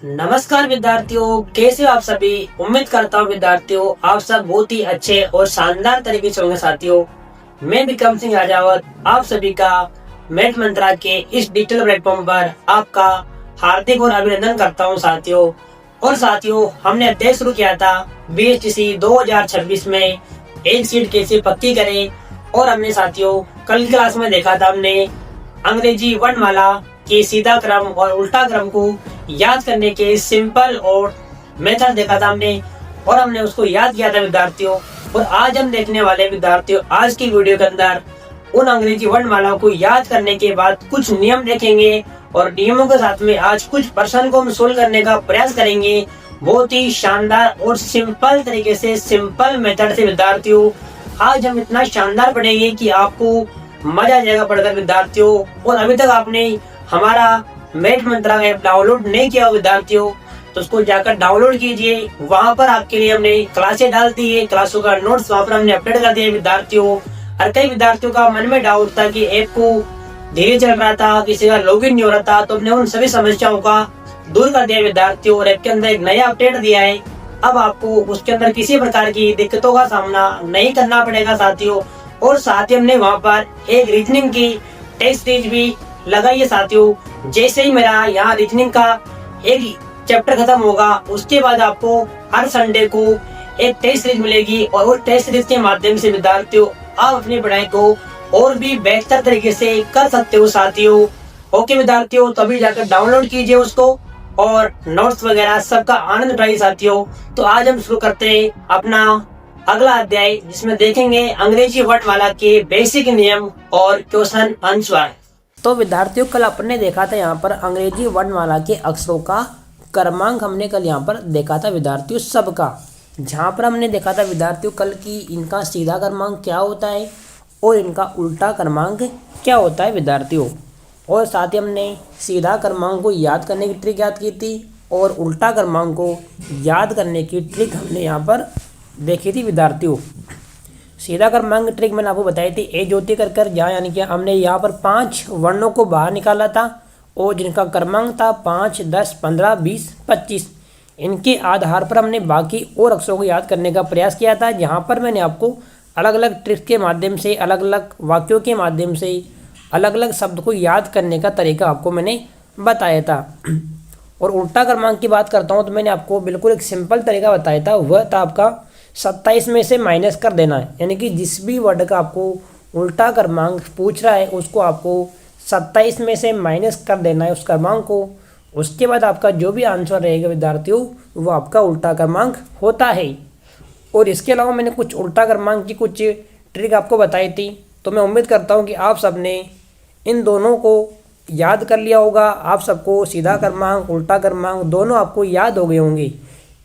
नमस्कार विद्यार्थियों, कैसे हो आप सभी। उम्मीद करता हूँ विद्यार्थियों आप सब बहुत ही अच्छे और शानदार तरीके से होंगे। साथियों, मैं विक्रम सिंह राजावत आप सभी का मैथ मंत्रा के इस डिजिटल प्लेटफॉर्म पर आपका हार्दिक और अभिनंदन करता हूँ। साथियों हमने अध्याय शुरू किया था बीएचटीसी 2026 में एक सीट कैसे पक्की करें। और हमने साथियों कल की क्लास में देखा था, हमने अंग्रेजी वर्णमाला के सीधा क्रम और उल्टा क्रम को याद करने के सिंपल और मेथड देखा था हमने, और हमने उसको याद किया था विद्यार्थियों। और आज हम देखने वाले विद्यार्थियों आज की वीडियो के अंदर उन अंग्रेजी वर्णमाला को याद करने के बाद कुछ नियम देखेंगे, और नियमों के साथ में आज कुछ प्रश्न को हम सोल्व करने का प्रयास करेंगे बहुत ही शानदार और सिंपल तरीके से, सिंपल मेथड से। विद्यार्थियों आज हम इतना शानदार पढ़ेंगे कि आपको मजा आ जाएगा पढ़कर विद्यार्थियों। और अभी तक आपने हमारा मैथ मंत्रा ऐप डाउनलोड नहीं किया हो विद्यार्थियों, तो उसको जाकर डाउनलोड कीजिए। वहां पर आपके लिए हमने क्लासें डाल दी है, क्लासों का नोट्स वहां पर हमने अपडेट कर दिया है विद्यार्थियों। और कई विद्यार्थियों का मन में डाउट था कि ऐप को धीरे चल रहा था, किसी का लॉगिन नहीं हो रहा था, तो हमने उन सभी समस्याओं का दूर कर दिया विद्यार्थियों। और ऐप के अंदर एक नया अपडेट दिया है, अब आपको उसके अंदर किसी प्रकार की दिक्कतों का सामना नहीं करना पड़ेगा साथियों। और साथ ही हमने वहाँ पर एक रीजनिंग की टेस्ट सीरीज भी लगाई है साथियों। जैसे ही मेरा यहाँ रीजनिंग का एक चैप्टर खत्म होगा, उसके बाद आपको हर संडे को एक टेस्ट सीरीज मिलेगी, और वो टेस्ट सीरीज के माध्यम से विद्यार्थियों आप अपनी पढ़ाई को और भी बेहतर तरीके से कर सकते हो साथियों। ओके विद्यार्थियों, तभी जाकर डाउनलोड कीजिए उसको और नोट्स वगैरह सबका आनंद उठाइए साथियों। तो आज हम शुरू करते हैं अपना अगला अध्याय, जिसमें देखेंगे अंग्रेजी वर्णमाला के बेसिक नियम और क्वेश्चन आंसर। तो विद्यार्थियों कल अपने देखा था यहाँ पर अंग्रेजी वर्णमाला के अक्षरों का क्रमांक हमने कल यहाँ पर देखा था विद्यार्थियों सबका, जहाँ पर हमने देखा था विद्यार्थियों कल की इनका सीधा क्रमांक क्या होता है और इनका उल्टा क्रमांक क्या होता है विद्यार्थियों। और साथ ही हमने सीधा क्रमांक को याद करने की ट्रिक याद की थी, और उल्टा क्रमांक को याद करने की ट्रिक हमने यहाँ पर देखी थी विद्यार्थियों। सीधा क्रमांक ट्रिक मैंने आपको बताई थी, ए ज्योति कर जहाँ, यानी कि हमने यहाँ पर 5 वर्णों को बाहर निकाला था, और जिनका क्रमांक था 5, 10, 15, 20, 25। इनके आधार पर हमने बाकी और अक्षरों को याद करने का प्रयास किया था, जहाँ पर मैंने आपको अलग अलग ट्रिक्स के माध्यम से, अलग अलग वाक्यों के माध्यम से, अलग अलग शब्द को याद करने का तरीका आपको मैंने बताया था। और उल्टा क्रमांक की बात करता हूँ तो मैंने आपको बिल्कुल एक सिंपल तरीका बताया था, वह था आपका 27 में से माइनस कर देना है। यानी कि जिस भी वर्ड का आपको उल्टा क्रमांक पूछ रहा है उसको आपको 27 में से माइनस कर देना है उस क्रमांक को। उसके बाद आपका जो भी आंसर रहेगा विद्यार्थियों वो आपका उल्टा क्रमांक होता है। और इसके अलावा मैंने कुछ उल्टा क्रमांक की कुछ ट्रिक आपको बताई थी, तो मैं उम्मीद करता हूँ कि आप सबने इन दोनों को याद कर लिया होगा। आप सबको सीधा क्रमांक उल्टा क्रमांक दोनों आपको याद हो गए होंगे,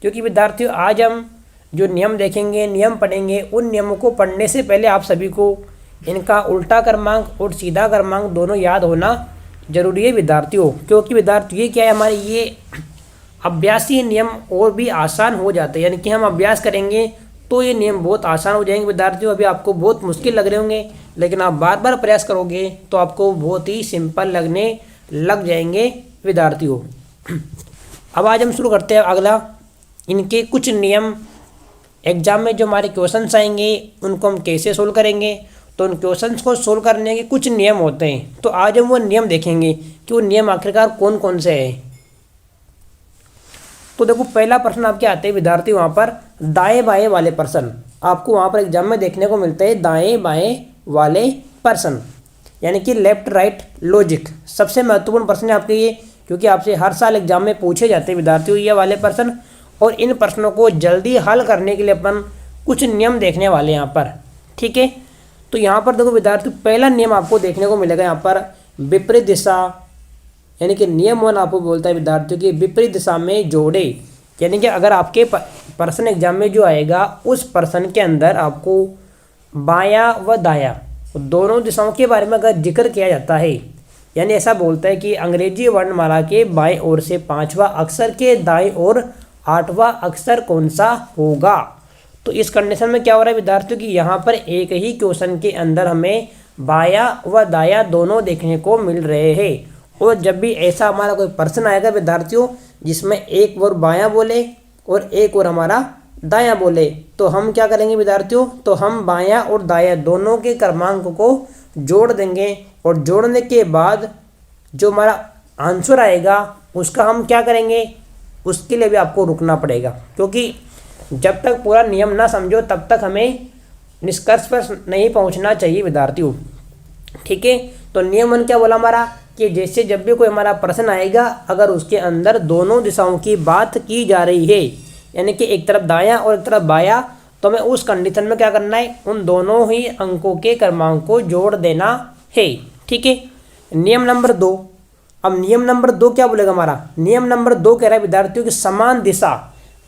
क्योंकि विद्यार्थियों आज हम जो नियम देखेंगे, नियम पढ़ेंगे, उन नियमों को पढ़ने से पहले आप सभी को इनका उल्टा क्रमांक और सीधा क्रमांक दोनों याद होना जरूरी है विद्यार्थियों। क्योंकि विद्यार्थियों ये क्या है, हमारे ये अभ्यासी नियम और भी आसान हो जाते हैं। यानी कि हम अभ्यास करेंगे तो ये नियम बहुत आसान हो जाएंगे विद्यार्थियों। अभी आपको बहुत मुश्किल लग रहे होंगे, लेकिन आप बार बार प्रयास करोगे तो आपको बहुत ही सिंपल लगने लग जाएंगे विद्यार्थियों। अब आज हम शुरू करते हैं अगला, इनके कुछ नियम एग्जाम में जो हमारे क्वेश्चंस आएंगे उनको हम कैसे सोल्व करेंगे। तो उन क्वेश्चंस को सोल्व करने के कुछ नियम होते हैं, तो आज हम वो नियम देखेंगे कि वो नियम आखिरकार कौन कौन से हैं। तो देखो पहला प्रश्न आपके आते हैं विद्यार्थी, वहाँ पर दाएं बाएं वाले प्रश्न आपको वहाँ पर एग्जाम में देखने को मिलते हैं। दाएं बाएं वाले प्रश्न यानी कि लेफ्ट राइट लॉजिक सबसे महत्वपूर्ण प्रश्न है आपके ये, क्योंकि आपसे हर साल एग्जाम में पूछे जाते हैं विद्यार्थियों ये वाले प्रश्न। और इन प्रश्नों को जल्दी हल करने के लिए अपन कुछ नियम देखने वाले हैं यहाँ पर, ठीक है। तो यहाँ पर देखो विद्यार्थी पहला नियम आपको देखने को मिलेगा यहाँ पर विपरीत दिशा, यानी कि नियम 1 आपको बोलता है विद्यार्थियों की विपरीत दिशा में जोड़े। यानी कि अगर आपके प्रश्न एग्जाम में जो आएगा उस प्रश्न के अंदर आपको बायां व दायां दोनों दिशाओं के बारे में अगर जिक्र किया जाता है, यानी ऐसा बोलता है कि अंग्रेजी वर्णमाला के बाएं ओर से 5वां अक्षर के दाएं ओर 8वां अक्षर कौन सा होगा। तो इस कंडीशन में क्या हो रहा है विद्यार्थियों कि यहाँ पर एक ही क्वेश्चन के अंदर हमें बायां व दायां दोनों देखने को मिल रहे हैं। और जब भी ऐसा हमारा कोई प्रश्न आएगा विद्यार्थियों जिसमें एक और बायां बोले और एक और हमारा दायां बोले, तो हम क्या करेंगे विद्यार्थियों, तो हम बायां और दायां दोनों के क्रमांक को जोड़ देंगे और जोड़ने के बाद जो हमारा आंसर आएगा उसका हम क्या करेंगे, उसके लिए भी आपको रुकना पड़ेगा, क्योंकि जब तक पूरा नियम ना समझो तब तक हमें निष्कर्ष पर नहीं पहुंचना चाहिए विद्यार्थियों। ठीक है, तो नियम 1 क्या बोला हमारा कि जैसे जब भी कोई हमारा प्रश्न आएगा अगर उसके अंदर दोनों दिशाओं की बात की जा रही है, यानी कि एक तरफ दायां और एक तरफ बायां, तो हमें उस कंडीशन में क्या करना है, उन दोनों ही अंकों के क्रमांक को जोड़ देना है। ठीक है, नियम नंबर 2। अब नियम नंबर 2 क्या बोलेगा हमारा, नियम नंबर 2 कह रहा है विद्यार्थियों की समान दिशा,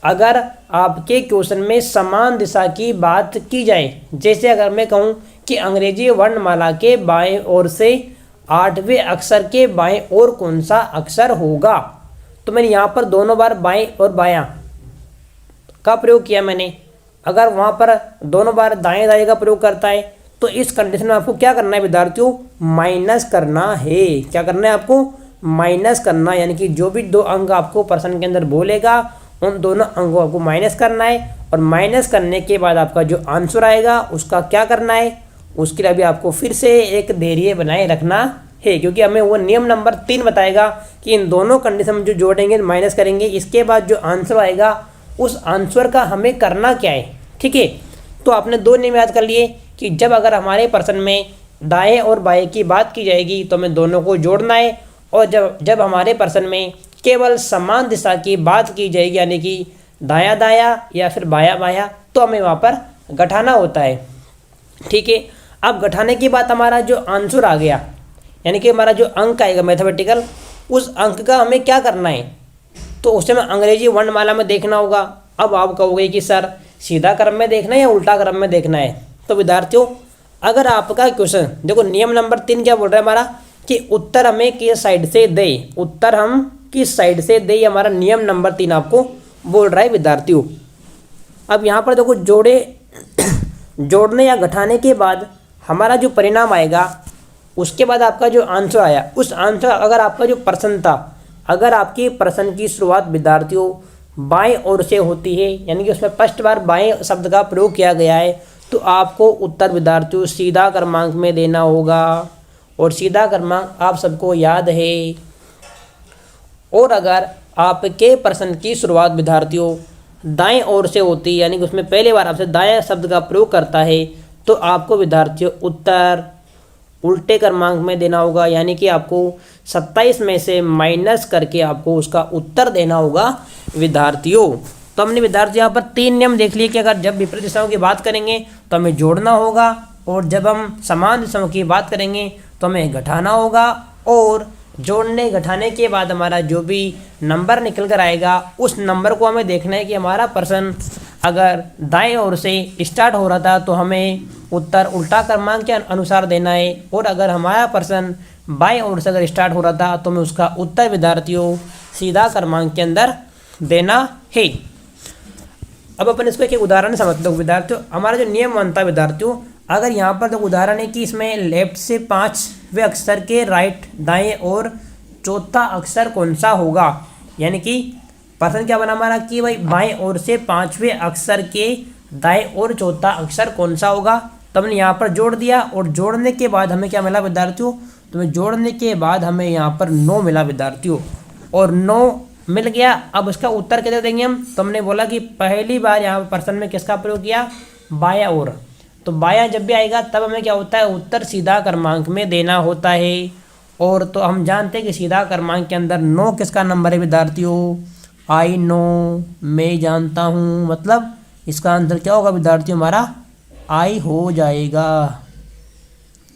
अगर आपके क्वेश्चन में समान दिशा की बात की जाए, जैसे अगर मैं कहूँ कि अंग्रेजी वर्णमाला के बाएं ओर से 8वें अक्षर के बाएं ओर कौन सा अक्षर होगा, तो मैंने यहाँ पर दोनों बार बाएं और बायां का प्रयोग किया मैंने। अगर वहाँ पर दोनों बार दाएं दाएं का प्रयोग करता है तो इस कंडीशन में आपको क्या करना है विद्यार्थियों, माइनस करना है। क्या करना है आपको, माइनस करना, यानी कि जो भी 2 अंक आपको प्रश्न के अंदर बोलेगा उन दोनों अंकों को आपको माइनस करना है, और माइनस करने के बाद आपका जो आंसर आएगा उसका क्या करना है, उसके लिए भी आपको फिर से एक धैर्य बनाए रखना है, क्योंकि हमें वो नियम नंबर 3 बताएगा कि इन दोनों कंडीशन में जो जोड़ेंगे माइनस करेंगे, इसके बाद जो आंसर आएगा उस आंसर का हमें करना क्या है। ठीक है, तो आपने 2 नियम याद कर लिए कि जब अगर हमारे प्रश्न में दाएं और बाएं की बात की जाएगी तो हमें दोनों को जोड़ना है, और जब हमारे प्रश्न में केवल समान दिशा की बात की जाएगी, यानी कि दायां दायां या फिर बायां बायां, तो हमें वहाँ पर घटाना होता है। ठीक है, अब घटाने के बाद हमारा जो आंसर आ गया, यानी कि हमारा जो अंक आएगा मैथमेटिकल, उस अंक का हमें क्या करना है, तो उसे हमें अंग्रेजी वर्णमाला में देखना होगा। अब आप कहोगे कि सर सीधा क्रम में देखना है या उल्टा क्रम में देखना है, तो विद्यार्थियों अगर आपका क्वेश्चन देखो नियम नंबर 3 क्या बोल रहा है हमारा कि उत्तर हमें किस साइड से दे, उत्तर हम किस साइड से दे, हमारा नियम नंबर 3 आपको बोल रहा है विद्यार्थियों। अब यहाँ पर देखो जोड़ने या घटाने के बाद हमारा जो परिणाम आएगा उसके बाद आपका जो आंसर आया, उस आंसर अगर आपका जो प्रश्न था, अगर आपके प्रश्न की शुरुआत विद्यार्थियों बाएं ओर से होती है, यानी कि उसमें फर्स्ट बार बाएं शब्द का प्रयोग किया गया है, तो आपको उत्तर विद्यार्थियों सीधा क्रमांक में देना होगा, और सीधा क्रमांक आप सबको याद है। और अगर आपके प्रश्न की शुरुआत विद्यार्थियों दाएं ओर से होती है, यानी कि उसमें पहले बार आपसे दाएं शब्द का प्रयोग करता है, तो आपको विद्यार्थियों उत्तर उल्टे क्रमांक में देना होगा, यानी कि आपको 27 में से माइनस करके आपको उसका उत्तर देना होगा विद्यार्थियों। तो हमने विद्यार्थियों यहाँ पर 3 नियम देख लिए कि अगर जब विपरीत दिशाओं की बात करेंगे तो हमें जोड़ना होगा, और जब हम समान दिशाओं की बात करेंगे तो हमें घटाना होगा, और जोड़ने घटाने के बाद हमारा जो भी नंबर निकल कर आएगा उस नंबर को हमें देखना है कि हमारा प्रश्न अगर दाएं ओर से स्टार्ट हो रहा था तो हमें उत्तर उल्टा क्रमांक के अनुसार देना है, और अगर हमारा प्रश्न बाएं ओर से अगर स्टार्ट हो रहा था तो हमें उसका उत्तर विद्यार्थियों सीधा क्रमांक के अंदर देना है। अब अपन इसको एक उदाहरण समझते हो विद्यार्थियों। हमारा जो नियम बनता है विद्यार्थियों, अगर यहाँ पर तो उदाहरण है कि इसमें लेफ्ट से 5वें अक्षर के राइट दाएं और चौथा अक्षर कौन सा होगा, यानी कि प्रश्न क्या बना हमारा कि भाई बाएं ओर से 5वें अक्षर के दाएं और चौथा अक्षर कौन सा होगा, तो हमने यहाँ पर जोड़ दिया, और जोड़ने के बाद हमें क्या मिला विद्यार्थियों, तो जोड़ने के बाद हमें यहाँ पर 9 मिला विद्यार्थियों, और 9 मिल गया। अब उसका उत्तर कैसे देंगे हम, तो हमने बोला कि पहली बार यहाँ प्रश्न में किसका प्रयोग किया, बायां ओर, तो बायां जब भी आएगा तब हमें क्या होता है, उत्तर सीधा क्रमांक में देना होता है। और तो हम जानते हैं कि सीधा क्रमांक के अंदर 9 किसका नंबर है विद्यार्थियों, आई नो, मैं जानता हूँ, मतलब इसका आंसर क्या होगा विद्यार्थियों, हमारा आई हो जाएगा।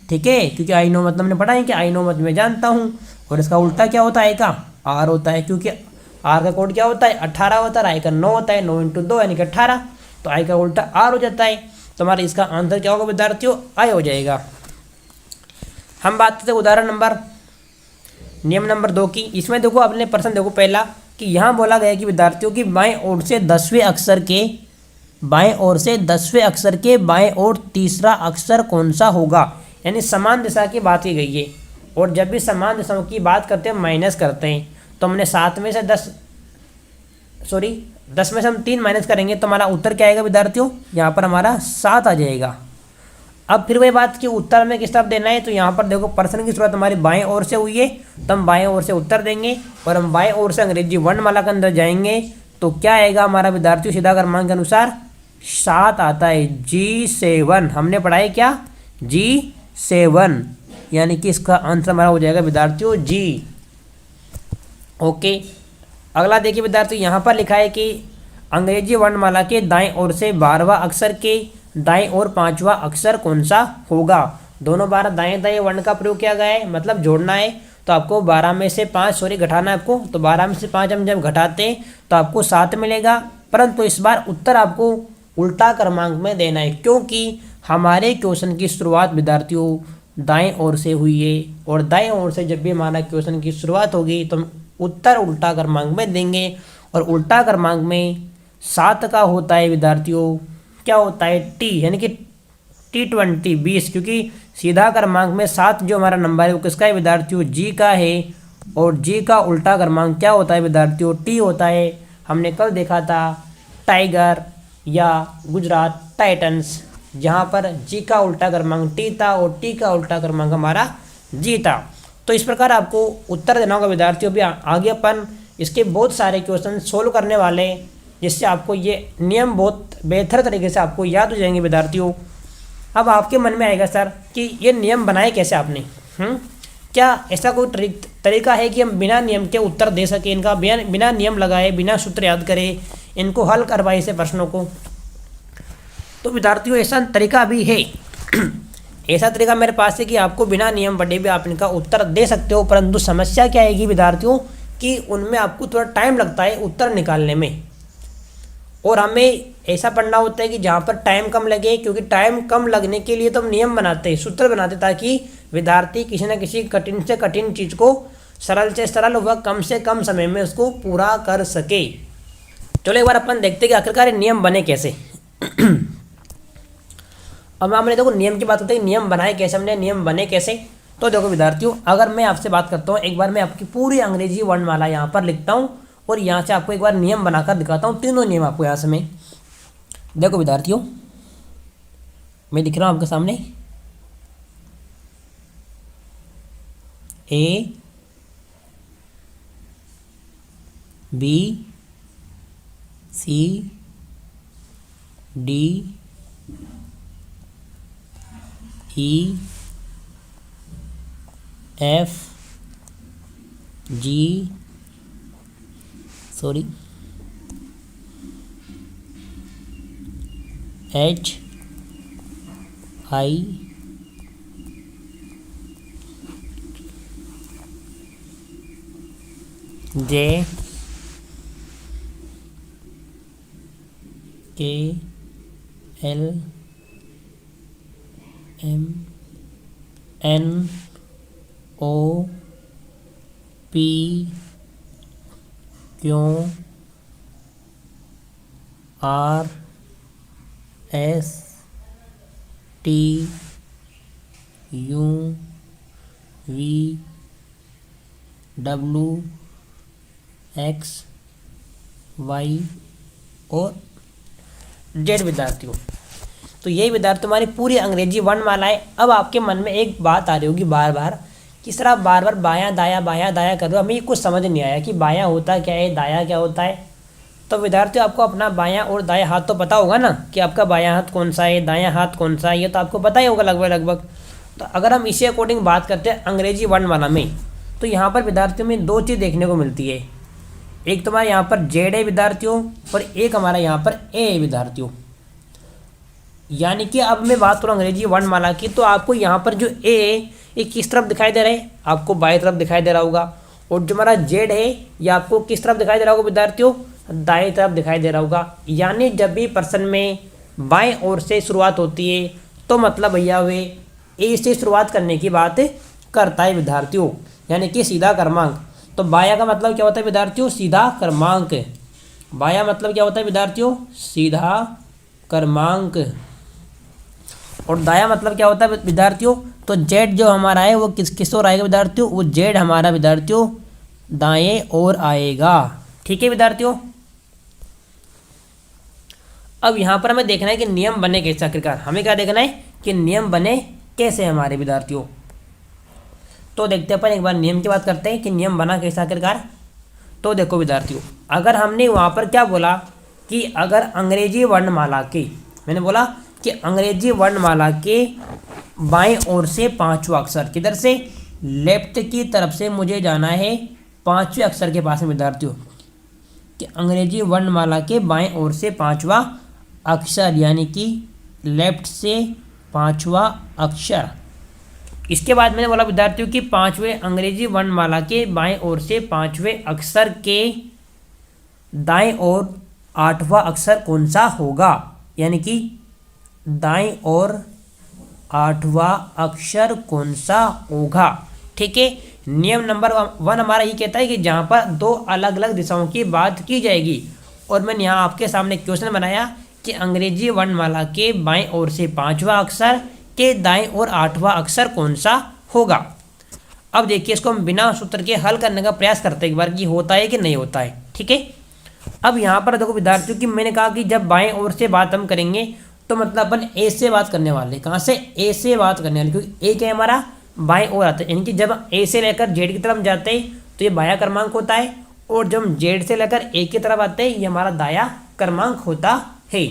ठीक है, क्योंकि आई नो मतलब हमने पढ़ा है कि आई नो मतलब मैं जानता हूँ, और इसका उल्टा क्या होता है, आई का आर होता है, क्योंकि आर का कोड क्या होता है 18 होता है, आई का 9 होता है, 9 × 2 यानी कि 18, तो आई का उल्टा आर हो जाता है, तो हमारा इसका आंसर क्या होगा विद्यार्थियों, आई हो जाएगा। हम बात करते हैं उदाहरण नंबर नियम नंबर 2 की। इसमें देखो अपने प्रश्न देखो पहला कि यहाँ बोला गया कि विद्यार्थियों की बाएं ओर से 10वें अक्षर के बाएं ओर तीसरा अक्षर कौन सा होगा, यानी समान दिशा की बात की गई है। और जब भी समान दशाओं की बात करते हैं माइनस करते हैं, तो हमने 7 में से 10 में से हम 3 माइनस करेंगे तो हमारा उत्तर क्या आएगा विद्यार्थियों, यहाँ पर हमारा 7 आ जाएगा। अब फिर वही बात कि उत्तर में किस तरफ देना है, तो यहाँ पर देखो प्रश्न की शुरुआत हमारी बाएं ओर से हुई है, तो हम बाएं ओर से उत्तर देंगे और हम बाएं ओर से अंग्रेजी वर्णमाला के अंदर जाएंगे तो क्या आएगा हमारा विद्यार्थियों, सीधा क्रमांक के अनुसार 7 आता है। G7 हमने पढ़ा है क्या, G7, यानी कि इसका आंसर हमारा हो जाएगा विद्यार्थियों G। ओके, अगला देखिए विद्यार्थियों, यहाँ पर लिखा है कि अंग्रेजी वर्णमाला के दाएं ओर से 12वां अक्षर के दाएं ओर 5वां अक्षर कौन सा होगा। दोनों बार दाएं दाएं वर्ण का प्रयोग किया गया है, मतलब जोड़ना है, तो आपको 12 में से 5 घटाना है आपको, तो 12 में से 5 हम जब घटाते हैं तो आपको 7 मिलेगा, परंतु इस बार उत्तर आपको उल्टा क्रमांक में देना है, क्योंकि हमारे क्वेश्चन की शुरुआत विद्यार्थियों दाएं ओर से हुई है, और दाएं ओर से जब भी हमारा क्वेश्चन की शुरुआत होगी तो हम उत्तर उल्टा क्रमांक में देंगे, और उल्टा क्रमांक में 7 का होता है विद्यार्थियों, क्या होता है, T, यानी कि T20 20, क्योंकि सीधा क्रमांक में 7 जो हमारा नंबर है वो किसका है विद्यार्थियों, G का है, और G का उल्टा क्रमांक क्या होता है विद्यार्थियों, T होता है। हमने कल देखा था टाइगर या गुजरात टाइटंस, जहाँ पर G का उल्टा क्रमांक T था और T का उल्टा क्रमांक हमारा G था। तो इस प्रकार आपको उत्तर देना होगा विद्यार्थियों। भी आगे अपन इसके बहुत सारे क्वेश्चन सोल्व करने वाले, जिससे आपको ये नियम बहुत बेहतर तरीके से आपको याद हो जाएंगे विद्यार्थियों। अब आपके मन में आएगा सर कि ये नियम बनाए कैसे आपने, क्या ऐसा कोई तरीका है कि हम बिना नियम के उत्तर दे सके, इनका बिना नियम लगाए, बिना सूत्र याद करे, इनको हल करवाए ऐसे प्रश्नों को। तो विद्यार्थियों ऐसा तरीका भी है ऐसा तरीका मेरे पास है कि आपको बिना नियम पढ़े भी आप इनका उत्तर दे सकते हो, परंतु समस्या क्या आएगी विद्यार्थियों कि उनमें आपको थोड़ा टाइम लगता है उत्तर निकालने में, और हमें ऐसा पढ़ना होता है कि जहाँ पर टाइम कम लगे, क्योंकि टाइम कम लगने के लिए तो हम नियम बनाते हैं, सूत्र बनाते, ताकि विद्यार्थी किसी न किसी कठिन से कठिन चीज़ को सरल से सरल व कम से कम समय में उसको पूरा कर सके। चलो एक बार अपन देखते हैं कि आखिरकार नियम बने कैसे। अब हमने देखो नियम की बात होती है, नियम बनाए कैसे, हमने नियम बने कैसे। तो देखो विद्यार्थियों, अगर मैं आपसे बात करता हूँ, एक बार मैं आपकी पूरी अंग्रेजी वर्णमाला यहाँ पर लिखता हूँ और यहाँ से आपको एक बार नियम बनाकर दिखाता हूँ, तीनों नियम आपको यहाँ से मैं देखो विद्यार्थियों, मैं दिख रहा हूँ आपके सामने, A B C D E F G H I J K L M N O P Q R S T U V W X Y और Z विद्यार्थियों। तो यही विद्यार्थी तुम्हारी पूरी अंग्रेजी वर्णमाला है। अब आपके मन में एक बात आ रही होगी बार बार कि सर आप बार बार बायां दाया कर रहे हो, हमें कुछ समझ नहीं आया कि बायां होता क्या है, दाया क्या होता है। तो विद्यार्थियों आपको अपना बायां और दायां हाथ तो पता होगा ना कि आपका बायां हाथ कौन सा है, दायां हाथ कौन सा है, ये तो आपको पता ही होगा लगभग। तो अगर हम इसी अकॉर्डिंग बात करते हैं अंग्रेजी वर्णमाला में, तो यहाँ पर विद्यार्थियों में दो चीज़ देखने को मिलती है। एक तुम्हारे यहाँ पर जेड है विद्यार्थियों, और एक हमारा यहाँ पर ए है विद्यार्थियों। यानी कि अब मैं बात करूँ अंग्रेजी वर्णमाला की, तो आपको यहाँ पर जो ए है ये किस तरफ दिखाई दे रहा है, आपको बाएं तरफ दिखाई दे रहा होगा, और जो हमारा जेड है ये आपको किस तरफ दिखाई दे रहा होगा विद्यार्थियों, दाएं तरफ दिखाई दे रहा होगा। यानी जब भी प्रश्न में बाएं ओर से शुरुआत होती है तो मतलब भैया वे ए से शुरुआत करने की बात करता है विद्यार्थियों, यानी कि सीधा क्रमांक। तो बाया का मतलब क्या होता है विद्यार्थियों, सीधा क्रमांक। बाया मतलब क्या होता है विद्यार्थियों, सीधा क्रमांक। और दाया मतलब क्या होता है विद्यार्थियों, तो जेड जो हमारा है वो किस ओर आएगा विद्यार्थियों, वो जेड हमारा विद्यार्थियों दाएं ओर आएगा। ठीक है विद्यार्थियों। अब यहाँ पर हमें देखना है कि नियम बने कैसे, आखिरकार हमें क्या देखना है कि नियम बने कैसे हमारे विद्यार्थियों। तो देखते हैं अपन एक बार नियम की बात करते हैं कि नियम बना कैसे आखिरकार। तो देखो विद्यार्थियों, अगर हमने वहाँ पर क्या बोला कि अगर अंग्रेजी वर्णमाला के, मैंने बोला कि अंग्रेजी वर्णमाला के बाएं ओर से पांचवा अक्षर, किधर से, लेफ्ट की तरफ से मुझे जाना है पांचवें अक्षर के पास में विद्यार्थियों, कि अंग्रेजी वर्णमाला के बाएं ओर से पांचवा अक्षर, यानी कि लेफ्ट से पांचवा अक्षर। इसके बाद मैंने बोला विद्यार्थियों कि पांचवें अंग्रेजी वर्णमाला के बाएं ओर से पांचवें अक्षर के दाएं ओर आठवां अक्षर कौन सा होगा, यानी कि दाएं ओर आठवां अक्षर कौन सा होगा। ठीक है, नियम नंबर 1 हमारा ये कहता है कि जहाँ पर दो अलग अलग दिशाओं की बात की जाएगी, और मैंने यहाँ आपके सामने क्वेश्चन बनाया कि अंग्रेजी वर्णमाला के बाएं ओर से पांचवा अक्षर के दाएं ओर आठवां अक्षर कौन सा होगा। अब देखिए इसको हम बिना सूत्र के हल करने का प्रयास करते हैं एक बार कि होता है कि नहीं होता है। ठीक है, अब यहाँ पर देखो विद्यार्थियों कि मैंने कहा कि जब बाएं ओर से बात हम करेंगे तो मतलब अपन ए से बात करने वाले, कहाँ से, ए से बात करने वाले, क्योंकि ए क्या है हमारा बाएं ओर आता है, यानी कि जब ए से लेकर जेड की तरफ जाते हैं तो ये बायां क्रमांक होता है, और जब हम जेड से लेकर ए की तरफ आते हैं ये हमारा दायां क्रमांक होता है।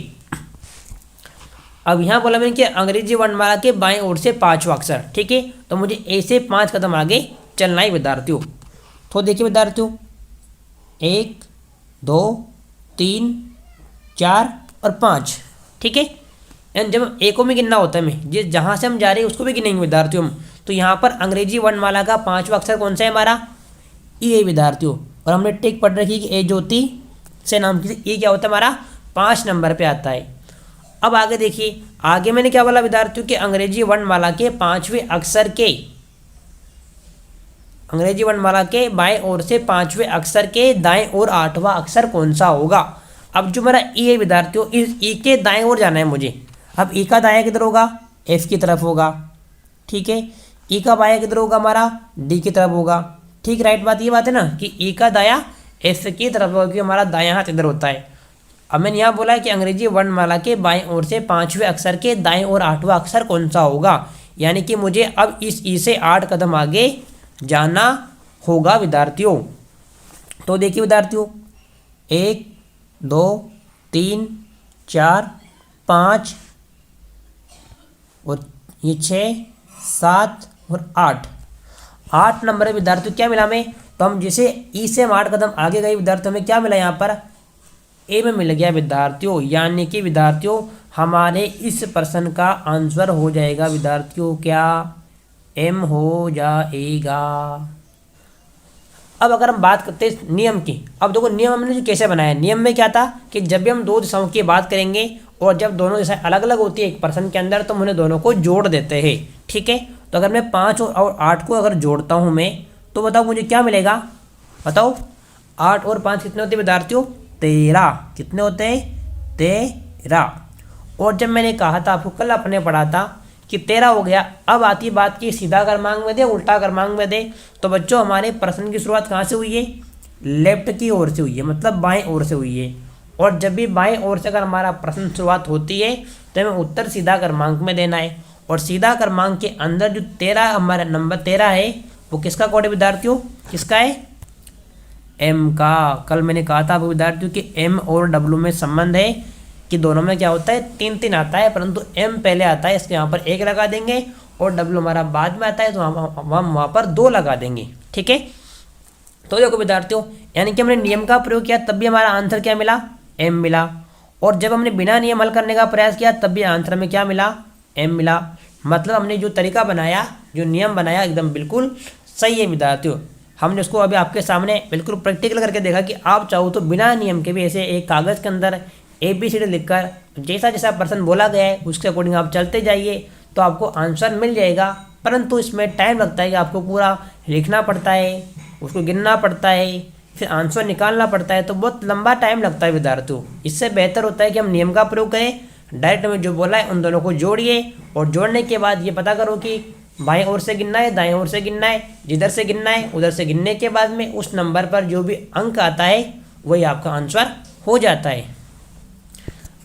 अब यहाँ बोला मैंने कि अंग्रेजी वर्णमाला के बाएं ओर से पांचवा अक्षर। ठीक है, तो मुझे ए से 5 कदम आगे चलना है विद्यार्थियों। तो देखिए विद्यार्थियों 1 2 3 4 और 5। ठीक है, एंड जब ए को भी गिनना होता है, हमें जिस जहाँ से हम जा रहे हैं उसको भी गिनेंगे विद्यार्थियों हम। तो यहाँ पर अंग्रेजी वर्णमाला का पांचवा अक्षर कौन सा है हमारा, ई है विद्यार्थियों। और हमने टिक पढ़ रखी कि ए ज्योति से नाम की, ये क्या होता है हमारा 5 नंबर पे आता है। अब आगे देखिए, आगे मैंने क्या बोला विद्यार्थियों कि अंग्रेजी वर्णमाला के पांचवें अक्षर के, अंग्रेजी वर्णमाला के बाएं ओर से पांचवें अक्षर के दाएं ओर आठवां अक्षर कौन सा होगा। अब जो मेरा ई है विद्यार्थियों, इस ई के दाएं ओर जाना है मुझे। अब ई का दाया किधर होगा, एफ की तरफ होगा। ठीक है, ई का बाया किधर होगा हमारा, डी की तरफ होगा। ठीक, राइट बात, ये बात है ना कि ई का दाया एफ की तरफ होगा, क्योंकि हमारा दायां हाथ इधर होता है। अब मैंने यहाँ बोला है कि अंग्रेजी वर्णमाला के बाएं ओर से पांचवें अक्षर के दाएं ओर आठवां अक्षर कौन सा होगा, यानी कि मुझे अब इस ई से 8 कदम आगे जाना होगा विद्यार्थियों। तो देखिए विद्यार्थियों 1 2 3 4 5 और ये 6 7 और 8 नंबर है विद्यार्थियों। क्या मिला हमें, तो हम जैसे ई से हम 8 कदम आगे गए विद्यार्थियों, हमें क्या मिला यहाँ पर, ए में मिल गया विद्यार्थियों। यानी कि विद्यार्थियों हमारे इस प्रश्न का आंसर हो जाएगा विद्यार्थियों क्या, एम हो जाएगा। अब अगर हम बात करते हैं नियम की, अब देखो नियम हमने जो कैसे बनाया, नियम में क्या था कि जब भी हम दो दिशाओं की बात करेंगे और जब दोनों दिशाएं अलग अलग होती है एक प्रश्न के अंदर, तो हम उन्हें दोनों को जोड़ देते हैं। ठीक है, तो अगर मैं 5 और 8 को अगर जोड़ता हूँ मैं, तो बताओ मुझे क्या मिलेगा, बताओ 8 और 5 कितने होते हैं विद्यार्थियों, 13। कितने होते हैं, 13। और जब मैंने कहा था आपको कल अपने पढ़ा था कि 13 हो गया, अब आती बात की सीधा क्रमांक में दे उल्टा क्रमांक में दे। तो बच्चों हमारे प्रश्न की शुरुआत कहाँ से हुई है, लेफ्ट की ओर से हुई है, मतलब बाएं ओर से हुई है। और जब भी बाएं ओर से अगर हमारा प्रश्न शुरुआत होती है तो हमें उत्तर सीधा क्रमांक में देना है। और सीधा क्रमांक के अंदर जो 13 हमारा नंबर 13 है वो किसका कोड है विद्यार्थियों, किसका है, एम का। कल मैंने कहा था आपको विद्यार्थियों कि एम और डब्ल्यू में संबंध है कि दोनों में क्या होता है, 3 आता है, परंतु एम पहले आता है, इसके यहाँ पर 1 लगा देंगे, और डब्ल्यू हमारा बाद में आता है तो हम वहाँ पर 2 लगा देंगे। ठीक है, तो देखो विद्यार्थियों यानी कि हमने नियम का प्रयोग किया तब भी हमारा आंसर क्या मिला, एम मिला। और जब हमने बिना नियम हल करने का प्रयास किया तब भी आंसर में क्या मिला, एम मिला। मतलब हमने जो तरीका बनाया, जो नियम बनाया एकदम बिल्कुल सही है विद्यार्थियों। हमने उसको अभी आपके सामने बिल्कुल प्रैक्टिकल करके देखा कि आप चाहो तो बिना नियम के भी ऐसे एक कागज़ के अंदर ABCD लिखकर जैसा जैसा प्रश्न बोला गया है उसके अकॉर्डिंग आप चलते जाइए तो आपको आंसर मिल जाएगा। परंतु इसमें टाइम लगता है कि आपको पूरा लिखना पड़ता है, उसको गिनना पड़ता है, फिर आंसर निकालना पड़ता है, तो बहुत लंबा टाइम लगता है विद्यार्थियों। इससे बेहतर होता है कि हम नियम का प्रयोग करें, डायरेक्ट में जो बोला है उन दोनों को जोड़िए और जोड़ने के बाद ये पता करो कि बाएं ओर से गिनना है, दाएं ओर से गिनना है, जिधर से गिनना है उधर से गिनने के बाद में उस नंबर पर जो भी अंक आता है वही आपका आंसर हो जाता है।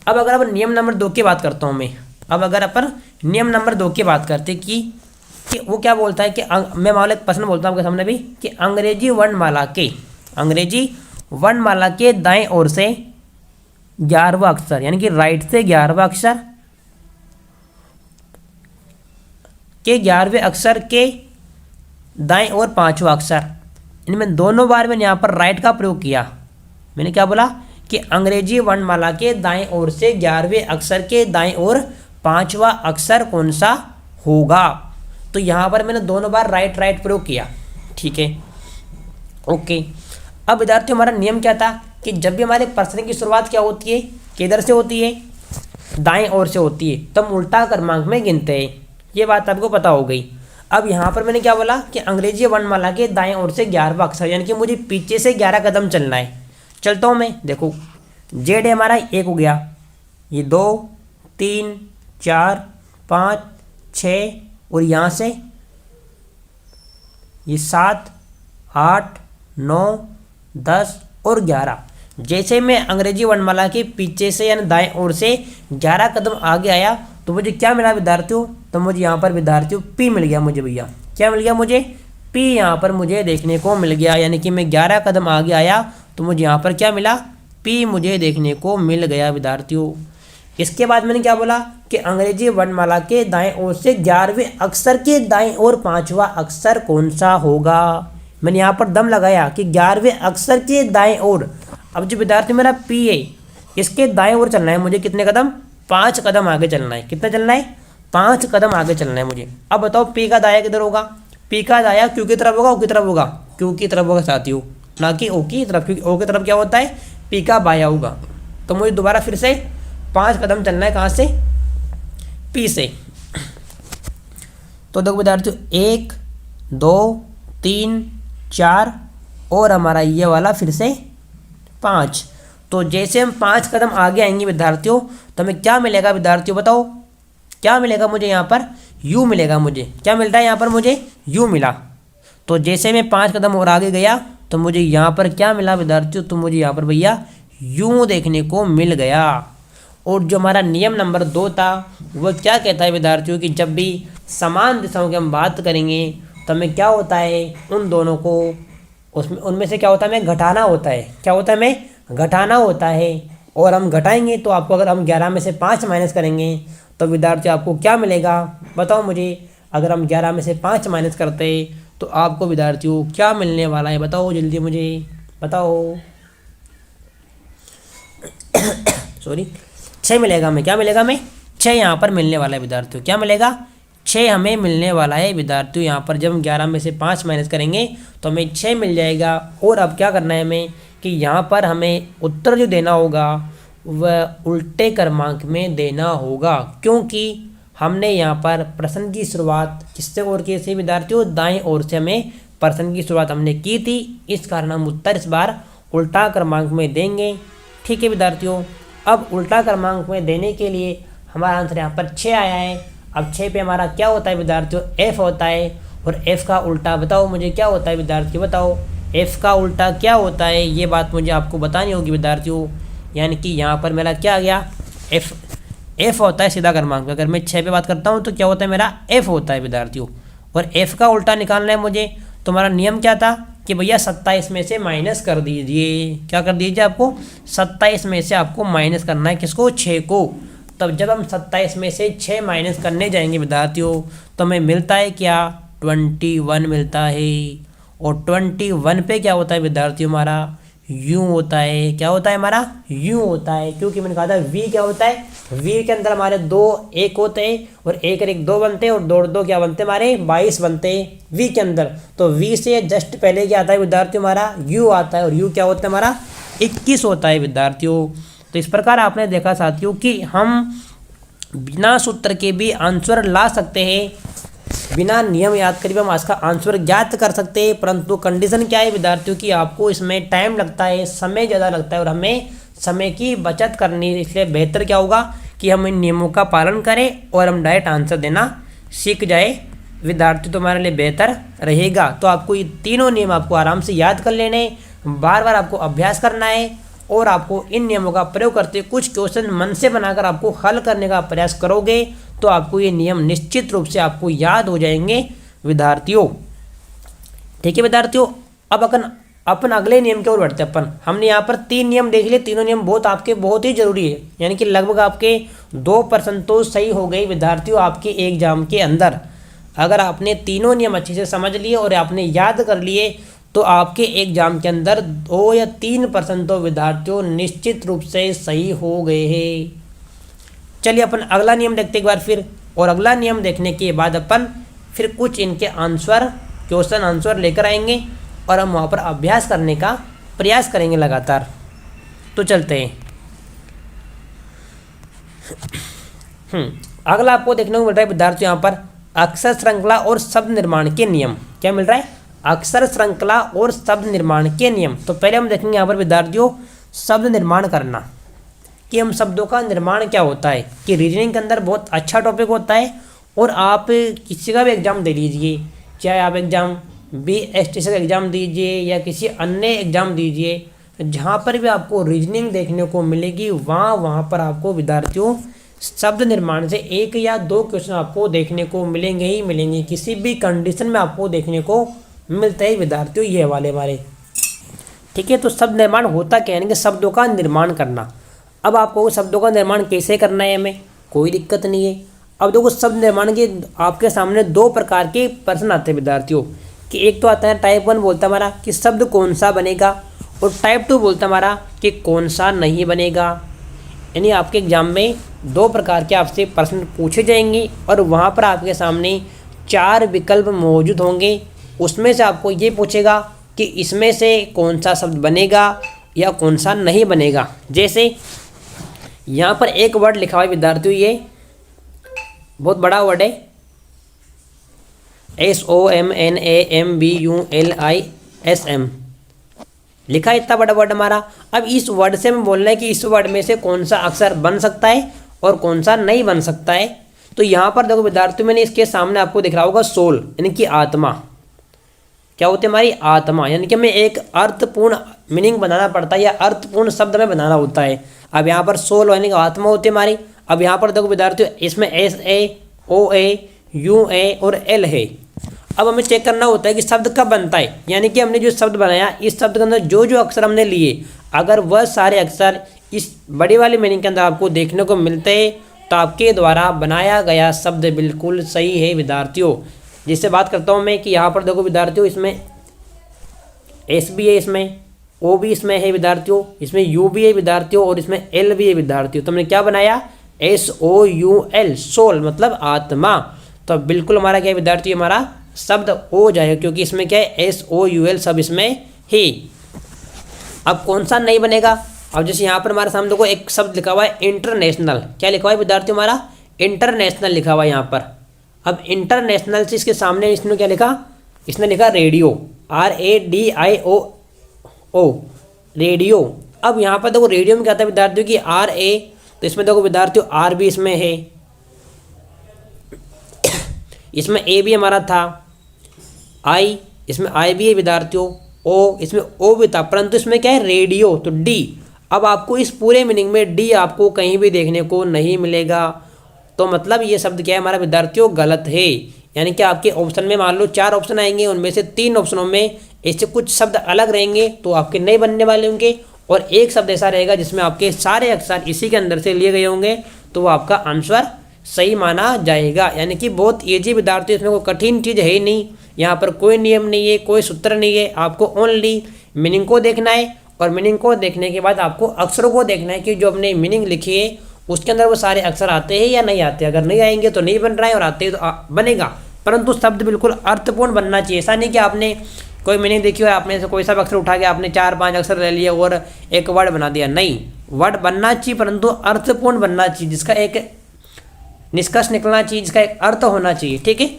अब अगर अपन नियम नंबर 2 की बात करता हूँ मैं, अब अगर अपन नियम नंबर 2 की बात करते कि वो क्या बोलता है कि मैं मान लो एक प्रश्न बोलता हूँ आपके सामने भी कि अंग्रेजी वर्णमाला के दाएं ओर से 11वां अक्षर यानी कि राइट से 11वां अक्षर के 11वें अक्षर के दाएं ओर 5वां अक्षर, इनमें दोनों बार मैंने यहाँ पर राइट का प्रयोग किया। मैंने क्या बोला कि अंग्रेजी वर्णमाला के दाएं ओर से 11वें अक्षर के दाएं ओर 5वां अक्षर कौन सा होगा। तो यहाँ पर मैंने दोनों बार राइट प्रयोग किया, ठीक है, ओके। अब विद्यार्थियों हमारा नियम क्या था कि जब भी हमारे प्रश्न की शुरुआत क्या होती है, किधर से होती है, दाएं ओर से होती है, तो हम उल्टा क्रमांक में गिनते हैं। ये बात आपको पता हो गई। अब यहाँ पर मैंने क्या बोला कि अंग्रेजी वर्णमाला के दाएं ओर से 11वां अक्षर यानी कि मुझे पीछे से 11 कदम चलना है। चलता हूँ मैं, देखो जेड है हमारा 1 हो गया, ये 2 3 4 5 6 और यहाँ से ये 7 8 9 10 और 11। जैसे मैं अंग्रेजी वर्णमाला के पीछे से यानी दाएं ओर से 11 कदम आगे आया तो मुझे क्या मिला विद्यार्थियों, तो मुझे यहाँ पर विद्यार्थियों पी मिल गया। मुझे भैया क्या मिल गया, मुझे पी यहाँ पर मुझे देखने को मिल गया। यानी कि मैं 11 कदम आगे आया तो मुझे यहाँ पर क्या मिला, पी मुझे देखने को मिल गया विद्यार्थियों। इसके बाद मैंने क्या बोला कि अंग्रेजी वर्णमाला के दाएं ओर से 11वें अक्षर के दाएं ओर 5वां अक्षर कौन सा होगा। मैंने यहाँ पर दम लगाया कि 11वें अक्षर के दाएं ओर। अब जो विद्यार्थी मेरा पी है इसके दाएं ओर चलना है मुझे कितने कदम, 5 कदम आगे चलना है। कितना चलना है, 5 कदम आगे चलना है मुझे। अब बताओ पी का दाया किधर होगा, पी का दाया क्यू की तरफ होगा, ओ की तरफ होगा, क्यू की तरफ होगा साथियों, ना कि ओ की तरफ, क्योंकि ओ की तरफ क्या होता है, पी का बाया होगा। तो मुझे दोबारा फिर से 5 कदम चलना है, कहाँ से, पी से। तो देखो विद्यार्थियों 1 2 3 4 और हमारा ये वाला फिर से 5। तो जैसे हम 5 कदम आगे आएंगे विद्यार्थियों तो हमें क्या मिलेगा विद्यार्थियों, बताओ क्या मिलेगा मुझे, यहाँ पर यू मिलेगा। मुझे क्या मिल रहा है यहाँ पर, मुझे यू मिला। तो जैसे मैं 5 कदम और आगे गया तो मुझे यहाँ पर क्या मिला विद्यार्थियों, तो मुझे यहाँ पर भैया यू देखने को मिल गया। और जो हमारा नियम नंबर 2 था वह क्या कहता है विद्यार्थियों कि जब भी समान दिशाओं की हम बात करेंगे तो हमें क्या होता है, उन दोनों को उसमें उनमें से क्या होता है, हमें घटाना होता है। क्या होता है, हमें घटाना होता है। और हम घटाएंगे तो आपको अगर हम 11 में से 5 माइनस करेंगे तो विद्यार्थी आपको क्या मिलेगा, बताओ मुझे। अगर हम 11 में से 5 माइनस करते तो आपको विद्यार्थियों क्या मिलने वाला है, बताओ जल्दी मुझे बताओ। सॉरी 6 मिलेगा हमें, क्या मिलेगा हमें, 6 यहाँ पर मिलने वाला है विद्यार्थियों। क्या मिलेगा, 6 हमें मिलने वाला है विद्यार्थियों। यहाँ पर जब हम 11 में से 5 माइनस करेंगे तो हमें 6 मिल जाएगा। और अब क्या करना है हमें कि यहाँ पर हमें उत्तर जो देना होगा वह उल्टे क्रमांक में देना होगा, क्योंकि हमने यहाँ पर प्रश्न की शुरुआत किससे और की थी विद्यार्थियों, दाएं ओर से हमें प्रश्न की शुरुआत हमने की थी। इस कारण हम उत्तर इस बार उल्टा क्रमांक में देंगे। ठीक है विद्यार्थियों, अब उल्टा क्रमांक में देने के लिए हमारा आंसर यहाँ पर 6 आया है। अब 6 पे हमारा क्या होता है विद्यार्थियों, एफ होता है। और एफ का उल्टा बताओ मुझे क्या होता है विद्यार्थियों, बताओ एफ का उल्टा क्या होता है, ये बात मुझे आपको बतानी होगी विद्यार्थियों। यानी कि यहाँ पर मेरा क्या आ गया, एफ होता है सीधा क्रमांक। अगर मैं 6 पे बात करता हूँ तो क्या होता है, मेरा एफ होता है विद्यार्थियों। और एफ का उल्टा निकालना है मुझे, तो हमारा नियम क्या था कि भैया 27 में से माइनस कर दीजिए। क्या कर दीजिए, आपको 27 में से आपको माइनस करना है, किसको, 6 को। तब जब हम 27 में से 6 माइनस करने जाएंगे विद्यार्थियों तो हमें मिलता है क्या, 21 मिलता है। और 21 पे क्या होता है विद्यार्थियों, हमारा यू होता है। क्या होता है, हमारा यू होता है। क्योंकि मैंने कहा था वी क्या होता है, वी के अंदर हमारे 2 1 होते हैं और 1 और 1 2 बनते हैं और 2 और 2 क्या बनते हैं, हमारे 22 बनते हैं वी के अंदर। तो वी से जस्ट पहले क्या आता है विद्यार्थियों, हमारा यू आता है। और यू क्या होता है, हमारा 21 होता है विद्यार्थियों। तो इस प्रकार आपने देखा साथियों कि हम बिना सूत्र के भी आंसर ला सकते हैं, बिना नियम याद करे हम इसका आंसर ज्ञात कर सकते हैं। परंतु कंडीशन क्या है विद्यार्थियों की, आपको इसमें टाइम लगता है, समय ज़्यादा लगता है और हमें समय की बचत करनी है। इसलिए बेहतर क्या होगा कि हम इन नियमों का पालन करें और हम डायरेक्ट आंसर देना सीख जाए विद्यार्थी, तो हमारे लिए बेहतर रहेगा। तो आपको ये तीनों नियम आपको आराम से याद कर लेने, बार बार आपको अभ्यास करना है और आपको इन नियमों का प्रयोग करते कुछ क्वेश्चन मन से बनाकर आपको हल करने का प्रयास करोगे तो आपको ये नियम निश्चित रूप से आपको याद हो जाएंगे विद्यार्थियों। ठीक है विद्यार्थियों, अब अपन अगले नियम की ओर बढ़ते हैं। हमने यहाँ पर 3 नियम देख लिए, तीनों नियम बहुत ही जरूरी है, यानी कि लगभग आपके 2% तो सही हो गई विद्यार्थियों आपके एग्जाम के अंदर। अगर आपने तीनों नियम अच्छे से समझ लिए और आपने याद कर लिए तो आपके एग्जाम के अंदर 2 या 3% तो विद्यार्थियों निश्चित रूप से सही हो गए हैं। चलिए अपन अगला नियम देखते एक बार फिर, और अगला नियम देखने के बाद अपन फिर कुछ इनके क्वेश्चन आंसर लेकर आएंगे और हम वहाँ पर अभ्यास करने का प्रयास करेंगे लगातार। तो चलते हैं। अगला आपको देखने को मिल रहा है विद्यार्थियों यहाँ पर अक्षर श्रृंखला और शब्द निर्माण के नियम। क्या मिल रहा है? अक्षर श्रृंखला और शब्द निर्माण के नियम। तो पहले हम देखेंगे यहाँ पर विद्यार्थियों शब्द निर्माण करना, कि हम शब्दों का निर्माण क्या होता है, कि रीजनिंग के अंदर बहुत अच्छा टॉपिक होता है। और आप किसी का भी एग्ज़ाम दे लीजिए, चाहे आप एग्ज़ाम BST का एग्ज़ाम दीजिए या किसी अन्य एग्ज़ाम दीजिए, जहाँ पर भी आपको रीजनिंग देखने को मिलेगी वहाँ पर आपको विद्यार्थियों शब्द निर्माण से 1 या 2 क्वेश्चन आपको देखने को मिलेंगे ही मिलेंगे। किसी भी कंडीशन में आपको देखने को मिलते हैं विद्यार्थियों ये वाले हमारे। ठीक है, तो शब्द निर्माण होता क्या है, यानी कि शब्दों का निर्माण करना। अब आपको शब्दों का निर्माण कैसे करना है, हमें कोई दिक्कत नहीं है। अब देखो शब्द निर्माण के आपके सामने 2 प्रकार के प्रश्न आते हैं विद्यार्थियों, कि एक तो आता है टाइप 1 बोलता हमारा कि शब्द कौन सा बनेगा, और टाइप 2 बोलता हमारा कि कौन सा नहीं बनेगा। यानी आपके एग्जाम में 2 प्रकार के आपसे प्रश्न पूछे जाएंगे और वहाँ पर आपके सामने 4 विकल्प मौजूद होंगे। उसमें से आपको ये पूछेगा कि इसमें से कौन सा शब्द बनेगा या कौन सा नहीं बनेगा। जैसे यहाँ पर एक वर्ड लिखा हुआ है विद्यार्थियों, ये बहुत बड़ा वर्ड है SOMNAMBULISM लिखा है, इतना बड़ा वर्ड हमारा। अब इस वर्ड से हमें बोलना है कि इस वर्ड में से कौन सा अक्षर बन सकता है और कौन सा नहीं बन सकता है। तो यहाँ पर देखो विद्यार्थियों, मैंने इसके सामने आपको दिख रहा होगा सोल, यानी कि आत्मा। क्या होती है हमारी? आत्मा। यानी कि हमें एक अर्थपूर्ण मीनिंग बनाना पड़ता है या अर्थपूर्ण शब्द में बनाना होता है। अब यहाँ पर सोल यानी कि आत्मा होती है हमारी। अब यहाँ पर देखो विद्यार्थियों, इसमें SAOAUA और L है। अब हमें चेक करना होता है कि शब्द कब बनता है, यानी कि हमने जो शब्द बनाया इस शब्द के अंदर जो अक्षर हमने लिए, अगर वह सारे अक्षर इस बड़ी वाली मीनिंग के अंदर आपको देखने को मिलते हैं तो आपके द्वारा बनाया गया शब्द बिल्कुल सही है विद्यार्थियों। जिससे बात करता हूँ मैं कि यहाँ पर देखो विद्यार्थियों, इसमें S भी है, इसमें O भी इसमें है विद्यार्थियों, इसमें U भी है विद्यार्थियों और इसमें L भी है विद्यार्थियों। तो हमने क्या बनाया? SOUL, सोल मतलब आत्मा। तो बिल्कुल हमारा क्या है विद्यार्थी, हमारा शब्द हो जाएगा, क्योंकि इसमें क्या है SOUL सब इसमें ही। अब कौन सा नहीं बनेगा? अब जैसे यहाँ पर हमारे सामने देखो एक शब्द लिखा हुआ है इंटरनेशनल। क्या लिखा हुआ है विद्यार्थी? हमारा इंटरनेशनल लिखा हुआ है यहाँ पर। अब इंटरनेशनल से इसके सामने इसने क्या लिखा? इसने लिखा रेडियो, RADIO, रेडियो। अब यहाँ पर देखो रेडियो में क्या था विद्यार्थियों की RA, तो इसमें देखो विद्यार्थियों R भी इसमें है, इसमें A भी हमारा था, I, इसमें I भी है विद्यार्थियों, O, इसमें O भी था, परंतु इसमें क्या है रेडियो, तो D। अब आपको इस पूरे मीनिंग में D आपको कहीं भी देखने को नहीं मिलेगा। तो मतलब ये शब्द क्या है हमारा विद्यार्थियों? गलत है। यानी कि आपके ऑप्शन में मान लो 4 ऑप्शन आएंगे, उनमें से 3 ऑप्शनों में ऐसे कुछ शब्द अलग रहेंगे तो आपके नहीं बनने वाले होंगे, और एक शब्द ऐसा रहेगा जिसमें आपके सारे अक्षर इसी के अंदर से लिए गए होंगे, तो वो आपका आंसर सही माना जाएगा। यानी कि बहुत ईजी विद्यार्थी, इसमें कोई कठिन चीज़ है ही नहीं। यहाँ पर कोई नियम नहीं है, कोई सूत्र नहीं है, आपको ओनली मीनिंग को देखना है, और मीनिंग को देखने के बाद आपको अक्षरों को देखना है कि जो हमने मीनिंग लिखी है उसके अंदर वो सारे अक्षर आते हैं या नहीं आते। अगर नहीं आएंगे तो नहीं बन रहा है, और आते हैं तो बनेगा, परंतु शब्द बिल्कुल अर्थपूर्ण बनना चाहिए। ऐसा नहीं कि आपने कोई मीनिंग देखी हो, आपने से कोई सा अक्षर उठा के आपने 4-5 अक्षर ले लिए और एक वर्ड बना दिया। नहीं, वर्ड बनना चाहिए परंतु अर्थपूर्ण बनना चाहिए, जिसका एक निष्कर्ष निकलना चाहिए, जिसका एक अर्थ होना चाहिए। ठीक है,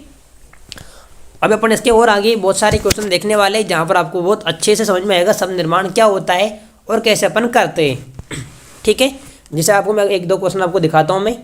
अब अपन इसके और आगे बहुत सारे क्वेश्चन देखने वाले हैं, जहाँ पर आपको बहुत अच्छे से समझ में आएगा शब्द निर्माण क्या होता है और कैसे अपन करते हैं। ठीक है, जैसे आपको मैं एक दो क्वेश्चन आपको दिखाता हूं मैं।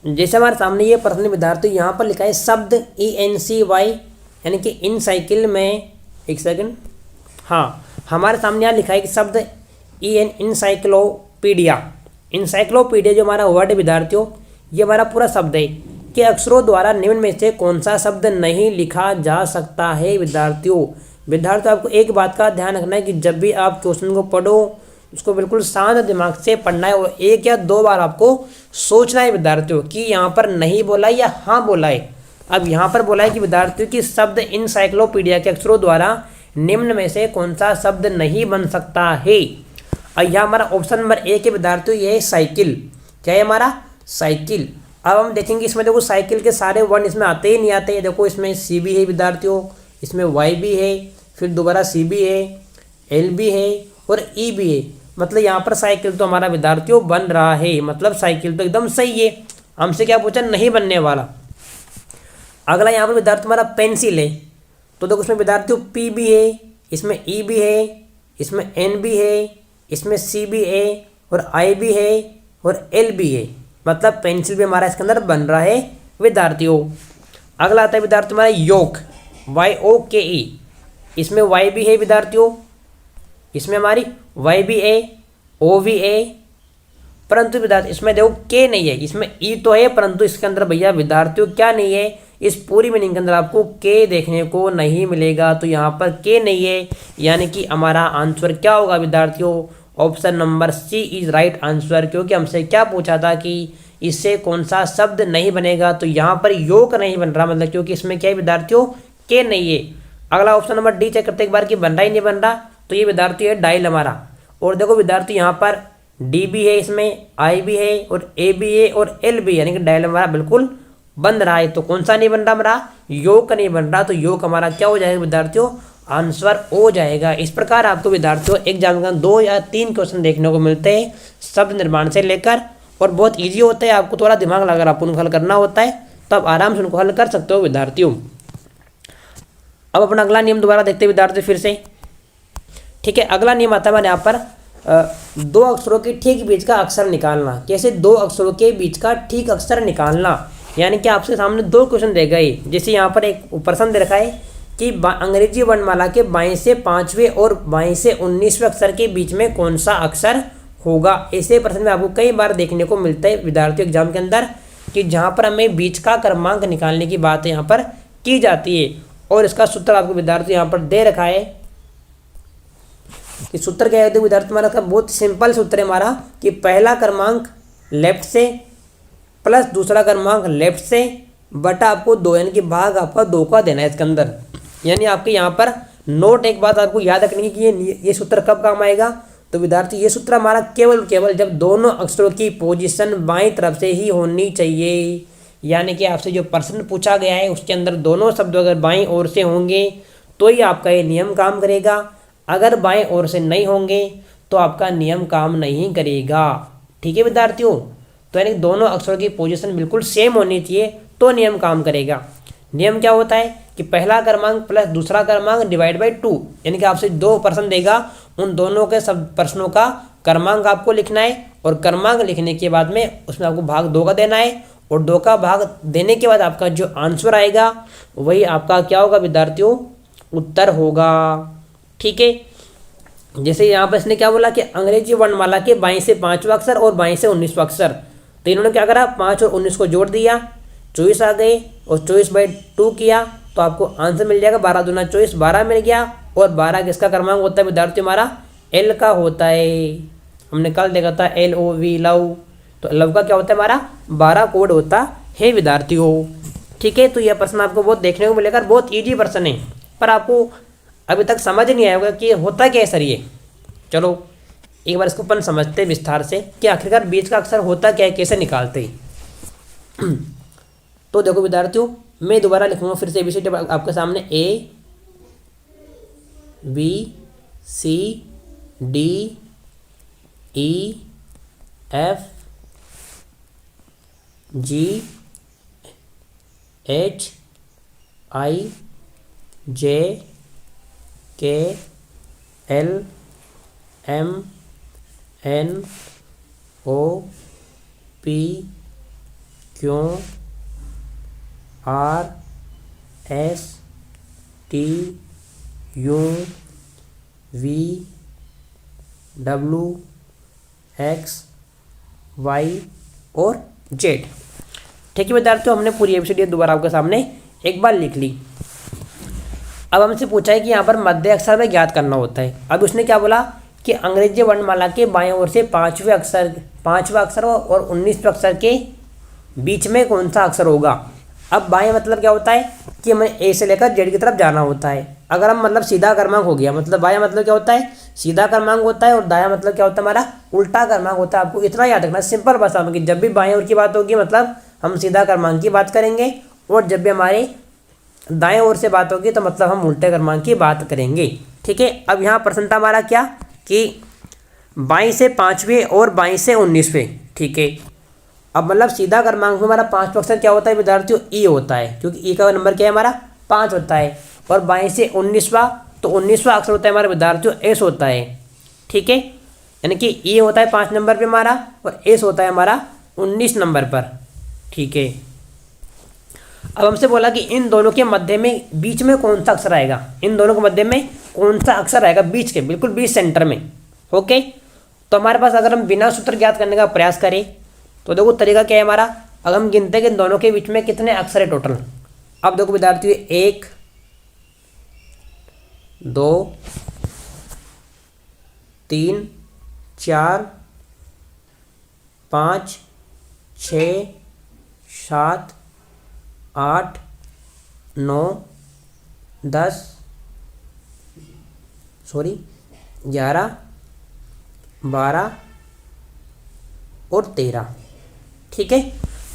जैसे हमारे सामने ये प्रश्न विद्यार्थी यहाँ पर लिखा है शब्द ENCY यानी कि इन साइकिल में, एक सेकंड, हाँ हमारे सामने यहाँ लिखा है कि शब्द इंसाइक्लोपीडिया। इंसाइक्लोपीडिया जो हमारा वर्ड है विद्यार्थियों, ये हमारा पूरा शब्द है कि अक्षरों द्वारा निम्न में से कौन सा शब्द नहीं लिखा जा सकता है। विद्यार्थियों आपको एक बात का ध्यान रखना है कि जब भी आप क्वेश्चन को पढ़ो उसको बिल्कुल शांत दिमाग से पढ़ना है और एक या दो बार आपको सोचना है विद्यार्थियों कि यहाँ पर नहीं बोला है या हाँ बोला है। अब यहाँ पर बोला है कि विद्यार्थियों की शब्द इंसाइक्लोपीडिया के अक्षरों द्वारा निम्न में से कौन सा शब्द नहीं बन सकता है। और यहाँ हमारा ऑप्शन नंबर ए के विद्यार्थियों ये है साइकिल। क्या है हमारा? साइकिल। अब हम देखेंगे इसमें देखो साइकिल के सारे वर्ण इसमें आते ही नहीं आते हैं। देखो इसमें सी भी है विद्यार्थियों, इसमें वाई भी है, फिर दोबारा सी भी है, एल भी है और ई भी है। मतलब यहाँ पर साइकिल तो हमारा विद्यार्थियों बन रहा है, मतलब साइकिल तो एकदम सही है। हमसे क्या पूछा? नहीं बनने वाला। अगला यहाँ पर विद्यार्थी हमारा पेंसिल है, तो देखो इसमें विद्यार्थियों पी भी है, इसमें ई भी है, इसमें एन भी है, इसमें सी भी है और आई भी है और एल भी है। मतलब पेंसिल भी हमारा इसके अंदर बन रहा है विद्यार्थियों। अगला आता है विद्यार्थी हमारा योग, YOKE। इसमें वाई भी है विद्यार्थियों, इसमें हमारी वाई भी है, ओ भी है, परंतु विद्यार्थी इसमें देखो के नहीं है। इसमें ई तो है परंतु इसके अंदर भैया विद्यार्थियों क्या नहीं है, इस पूरी मीनिंग के अंदर आपको के देखने को नहीं मिलेगा। तो यहाँ पर के नहीं है, यानी कि हमारा आंसर क्या होगा विद्यार्थियों? Option number C is right answer. क्योंकि हमसे क्या पूछा था कि इससे कौन सा शब्द नहीं बनेगा, तो यहाँ पर योग नहीं बन रहा, मतलब क्योंकि इसमें क्या है विद्यार्थियों? के नहीं है। अगला ऑप्शन नंबर डी चेक करते एक बार कि बन रहा ही नहीं बन रहा, तो ये विद्यार्थी है डायल हमारा। और देखो विद्यार्थी यहाँ पर डी भी है, इसमें आई भी है और ए भी है और एल भी है, यानी कि डायल हमारा बिल्कुल बन रहा है। तो कौन सा नहीं बन रहा हमारा? योग का नहीं बन रहा। तो योग हमारा क्या हो जाएगा विद्यार्थियों? आंसर हो जाएगा। इस प्रकार आपको विद्यार्थियों एग्जाम का 2 या 3 क्वेश्चन देखने को मिलते हैं शब्द निर्माण से लेकर, और बहुत ईजी होता है। आपको थोड़ा दिमाग लगाकर आपको उनको हल करना होता है, तो आप आराम से उनको हल कर सकते हो विद्यार्थियों। अब अपना अगला नियम दोबारा देखते हैं विद्यार्थी फिर से। ठीक है, अगला नियम आता है हमारे यहाँ पर 2 अक्षरों के ठीक बीच का अक्षर निकालना। कैसे? 2 अक्षरों के बीच का ठीक अक्षर निकालना, यानी कि आपसे सामने 2 क्वेश्चन दे गए। जैसे यहाँ पर एक प्रश्न दे रखा है कि अंग्रेजी वर्णमाला के बाएं से 5वें और बाएं से 19वें अक्षर के बीच में कौन सा अक्षर होगा। ऐसे प्रश्न में आपको कई बार देखने को मिलता है विद्यार्थियों एग्जाम के अंदर कि जहाँ पर हमें बीच का क्रमांक निकालने की बात यहाँ पर की जाती है। और इसका सूत्र आपको विद्यार्थी यहाँ पर दे रखा है कि सूत्र क्या है विद्यार्थी हमारा का बहुत सिंपल सूत्र है हमारा कि पहला क्रमांक लेफ्ट से प्लस दूसरा क्रमांक लेफ्ट से बटा आपको 2, यानी कि भाग आपका 2 का देना है इसके अंदर। यानी आपके यहाँ पर नोट एक बात आपको याद रखनी है कि ये सूत्र कब काम आएगा। तो विद्यार्थी ये सूत्र हमारा केवल जब दोनों अक्षरों की पोजीशन बाईं तरफ से ही होनी चाहिए। यानी कि आपसे जो प्रश्न पूछा गया है उसके अंदर दोनों शब्द अगर बाईं ओर से होंगे तो ही आपका ये नियम काम करेगा। अगर बाएं ओर से नहीं होंगे तो आपका नियम काम नहीं करेगा। ठीक है विद्यार्थियों, तो यानी दोनों अक्षरों की पोजीशन बिल्कुल सेम होनी चाहिए तो नियम काम करेगा। नियम क्या होता है कि पहला क्रमांक प्लस दूसरा क्रमांक डिवाइड बाई 2, यानी कि आपसे 2 प्रश्न देगा, उन दोनों के सब प्रश्नों का क्रमांक आपको लिखना है और क्रमांक लिखने के बाद में उसमें आपको भाग 2 का देना है और 2 का भाग देने के बाद आपका जो आंसर आएगा वही आपका क्या होगा विद्यार्थियों? उत्तर होगा। ठीक है, जैसे यहाँ पर इसने क्या बोला कि अंग्रेजी वर्णमाला के बाएं से 5वां अक्षर और बाएं से 19वां अक्षर, तो इन्होंने क्या करा 5 और 19 को जोड़ दिया, 24 आ गए और 24/2 किया तो आपको आंसर मिल जाएगा 12 दूना 24, 12 मिल गया। और 12 किसका क्रमांक होता है विद्यार्थी? हमारा एल का होता है। हमने कल देखा था LOV लव, तो लव का क्या होता है हमारा? 12 कोड होता है विद्यार्थियों। ठीक है, तो यह प्रश्न आपको बहुत देखने को मिलेगा, बहुत ईजी प्रश्न है, पर आपको अभी तक समझ नहीं आया होगा कि होता क्या है सर ये। चलो एक बार इसको अपन समझते हैं विस्तार से कि आखिरकार बीच का अक्षर होता क्या है, कैसे निकालते हैं। तो देखो विद्यार्थियों, मैं दोबारा लिखूंगा फिर से ABCD आपके सामने ABCDEF HIJKLMNOPQRSTUV और जेड। ठीक है विद्यार्थियों, हमने पूरी एबीसीडी दोबारा आपके सामने एक बार लिख ली। अब हमसे पूछा है कि यहाँ पर मध्य अक्षर में ज्ञात करना होता है। अब उसने क्या बोला कि अंग्रेजी वर्णमाला के बाएं ओर से पांचवा अक्षर और 19वें अक्षर के बीच में कौन सा अक्षर होगा। अब बाएं मतलब क्या होता है कि हमें ए से लेकर जेड की तरफ जाना होता है। अगर हम मतलब सीधा क्रमांक हो गया, मतलब बायां मतलब क्या होता है, सीधा क्रमांक होता है, और दायां मतलब क्या होता है, हमारा उल्टा क्रमांक होता है। आपको इतना याद रखना, सिंपल भाषा में, कि जब भी बाएं ओर की बात होगी मतलब हम सीधा क्रमांक की बात करेंगे, और जब भी हमारे दाएं ओर से बात होगी तो मतलब हम उल्टे क्रमांक की बात करेंगे। ठीक है, अब यहाँ प्रश्न था हमारा क्या कि बाईं से पाँचवें और बाईं से 19वें। ठीक है, अब मतलब सीधा क्रमांक में हमारा पाँचवा अक्षर क्या होता है विद्यार्थियों, ई होता है, क्योंकि ई का नंबर क्या है हमारा 5 होता है। और बाईं से 19वां, तो 19वां अक्षर होता है हमारे विद्यार्थियों एस होता है। ठीक है, यानी कि ई होता है 5 नंबर पे हमारा, और एस होता है हमारा 19 नंबर पर। ठीक है, अब हमसे बोला कि इन दोनों के मध्य में बीच में कौन सा अक्षर आएगा, इन दोनों के मध्य में कौन सा अक्षर आएगा, बीच के बिल्कुल बीच सेंटर में। ओके, तो हमारे पास अगर हम बिना सूत्र ज्ञात करने का प्रयास करें तो देखो तरीका क्या है हमारा। अगर हम गिनते हैं कि इन दोनों के बीच में कितने अक्षर है टोटल। अब देखो विद्यार्थियों 1 2 3 4 5 6 7 8 9 10 11 12 और 13। ठीक है,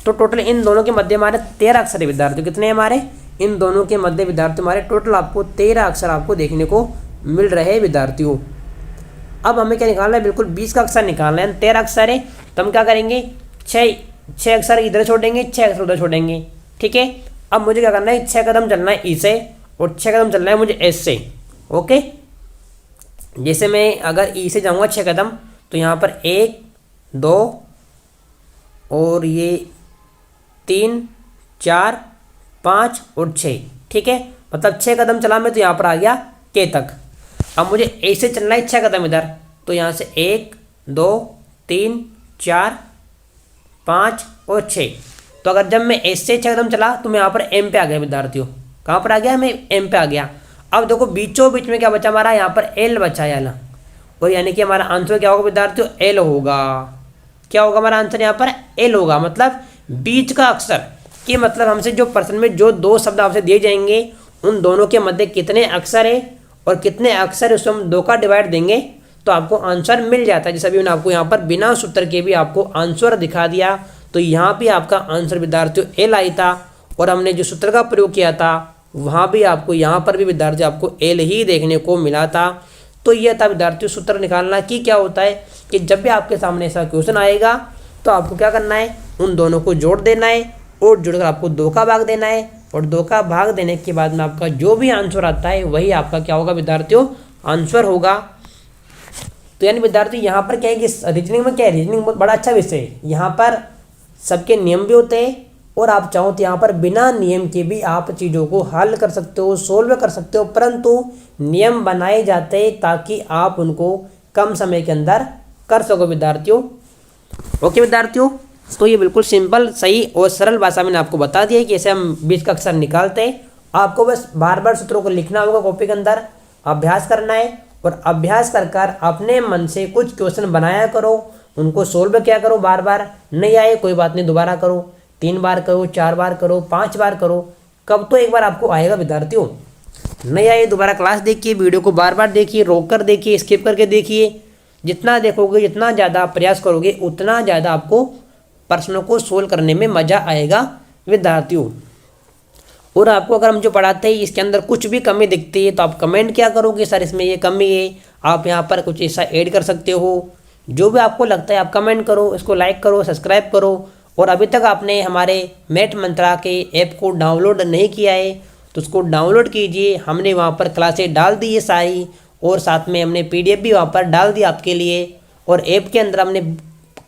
तो टोटल इन दोनों के मध्य हमारे 13 अक्षर है विद्यार्थियों। कितने हमारे, इन दोनों के मध्य विद्यार्थियों हमारे टोटल आपको 13 अक्षर आपको देखने को मिल रहे हैं विद्यार्थियों। अब हमें क्या निकालना है, बिल्कुल 20 का अक्षर निकालना है। 13 अक्षर है तो हम क्या करेंगे, 6 अक्षर इधर छोड़ेंगे, 6 अक्षर उधर छोड़ेंगे। ठीक है, अब मुझे क्या करना है, 6 कदम चलना है ई से, और 6 कदम चलना है मुझे एस से। ओके, जैसे मैं अगर ई से जाऊँगा 6 कदम, तो यहाँ पर 1 2 और ये 3 4 5 और 6। ठीक है, मतलब 6 कदम चला मैं तो यहाँ पर आ गया के तक। अब मुझे ए से चलना है 6 कदम इधर, तो यहाँ से 1 2 3 4 5 और 6। तो अगर जब मैं एस से 6 कदम चला तो मैं यहाँ पर एम पे आ गया विद्यार्थियों। कहाँ पर आ गया, मैं एम पे आ गया। अब देखो बीचों बीच में क्या बचा हमारा, यहाँ पर एल बचा है, और यानी कि हमारा आंसर क्या होगा विद्यार्थियों, एल होगा। क्या होगा हमारा आंसर, यहाँ पर एल होगा, मतलब बीच का अक्षर। कि मतलब हमसे जो प्रश्न में जो 2 शब्द आपसे दिए जाएंगे उन दोनों के मध्य कितने अक्षर है और कितने अक्षर उसमें हम 2 का डिवाइड देंगे तो आपको आंसर मिल जाता है। जैसे अभी मैंने आपको यहाँ पर बिना सूत्र के भी आपको आंसर दिखा दिया, तो यहाँ भी आपका आंसर विद्यार्थियों एल आई था। और हमने जो सूत्र का प्रयोग किया था वहाँ भी आपको, यहाँ पर भी विद्यार्थी आपको एल ही देखने को मिला था। तो यह था विद्यार्थियों सूत्र निकालना। कि क्या होता है कि जब भी आपके सामने ऐसा क्वेश्चन आएगा तो आपको क्या करना है, उन दोनों को जोड़ देना है, और जोड़कर आपको 2 का भाग देना है, और 2 का भाग देने के बाद में आपका जो भी आंसर आता है वही आपका क्या होगा विद्यार्थियों, आंसर होगा। तो यानी विद्यार्थी यहाँ पर क्या है कि रीजनिंग में क्या है, रीजनिंग बहुत बड़ा अच्छा विषय है। यहाँ पर सबके नियम भी होते हैं, और आप चाहो तो यहाँ पर बिना नियम के भी आप चीज़ों को हल कर सकते हो, सोल्व कर सकते हो, परंतु नियम बनाए जाते हैं ताकि आप उनको कम समय के अंदर कर सको विद्यार्थियों। ओके विद्यार्थियों, तो ये बिल्कुल सिंपल, सही और सरल भाषा में आपको बता दिया कि ऐसे हम बीच का अक्षर निकालते हैं। आपको बस बार बार सूत्रों को लिखना होगा कॉपी के अंदर, अभ्यास करना है, और अभ्यास कर अपने मन से कुछ क्वेश्चन बनाया करो, उनको सोल्व किया करो। बार बार नहीं आए कोई बात नहीं, दोबारा करो, 3 बार करो, 4 बार करो, 5 बार करो, कब तो एक बार आपको आएगा विद्यार्थियों। नहीं आए दोबारा क्लास देखिए, वीडियो को बार बार देखिए, रोक कर देखिए, स्किप करके देखिए। जितना देखोगे, जितना ज़्यादा प्रयास करोगे, उतना ज़्यादा आपको प्रश्नों को सोल्व करने में मज़ा आएगा विद्यार्थियों। और आपको अगर हम जो पढ़ाते हैं इसके अंदर कुछ भी कमी दिखती है तो आप कमेंट क्या करोगे, सर इसमें ये कमी है, आप यहाँ पर कुछ ऐसा ऐड कर सकते हो। जो भी आपको लगता है आप कमेंट करो, इसको लाइक करो, सब्सक्राइब करो, और अभी तक आपने हमारे मैथ मंत्रा के ऐप को डाउनलोड नहीं किया है तो उसको डाउनलोड कीजिए। हमने वहाँ पर क्लासें डाल दी है सारी, और साथ में हमने PDF भी वहाँ पर डाल दिया आपके लिए। और ऐप के अंदर हमने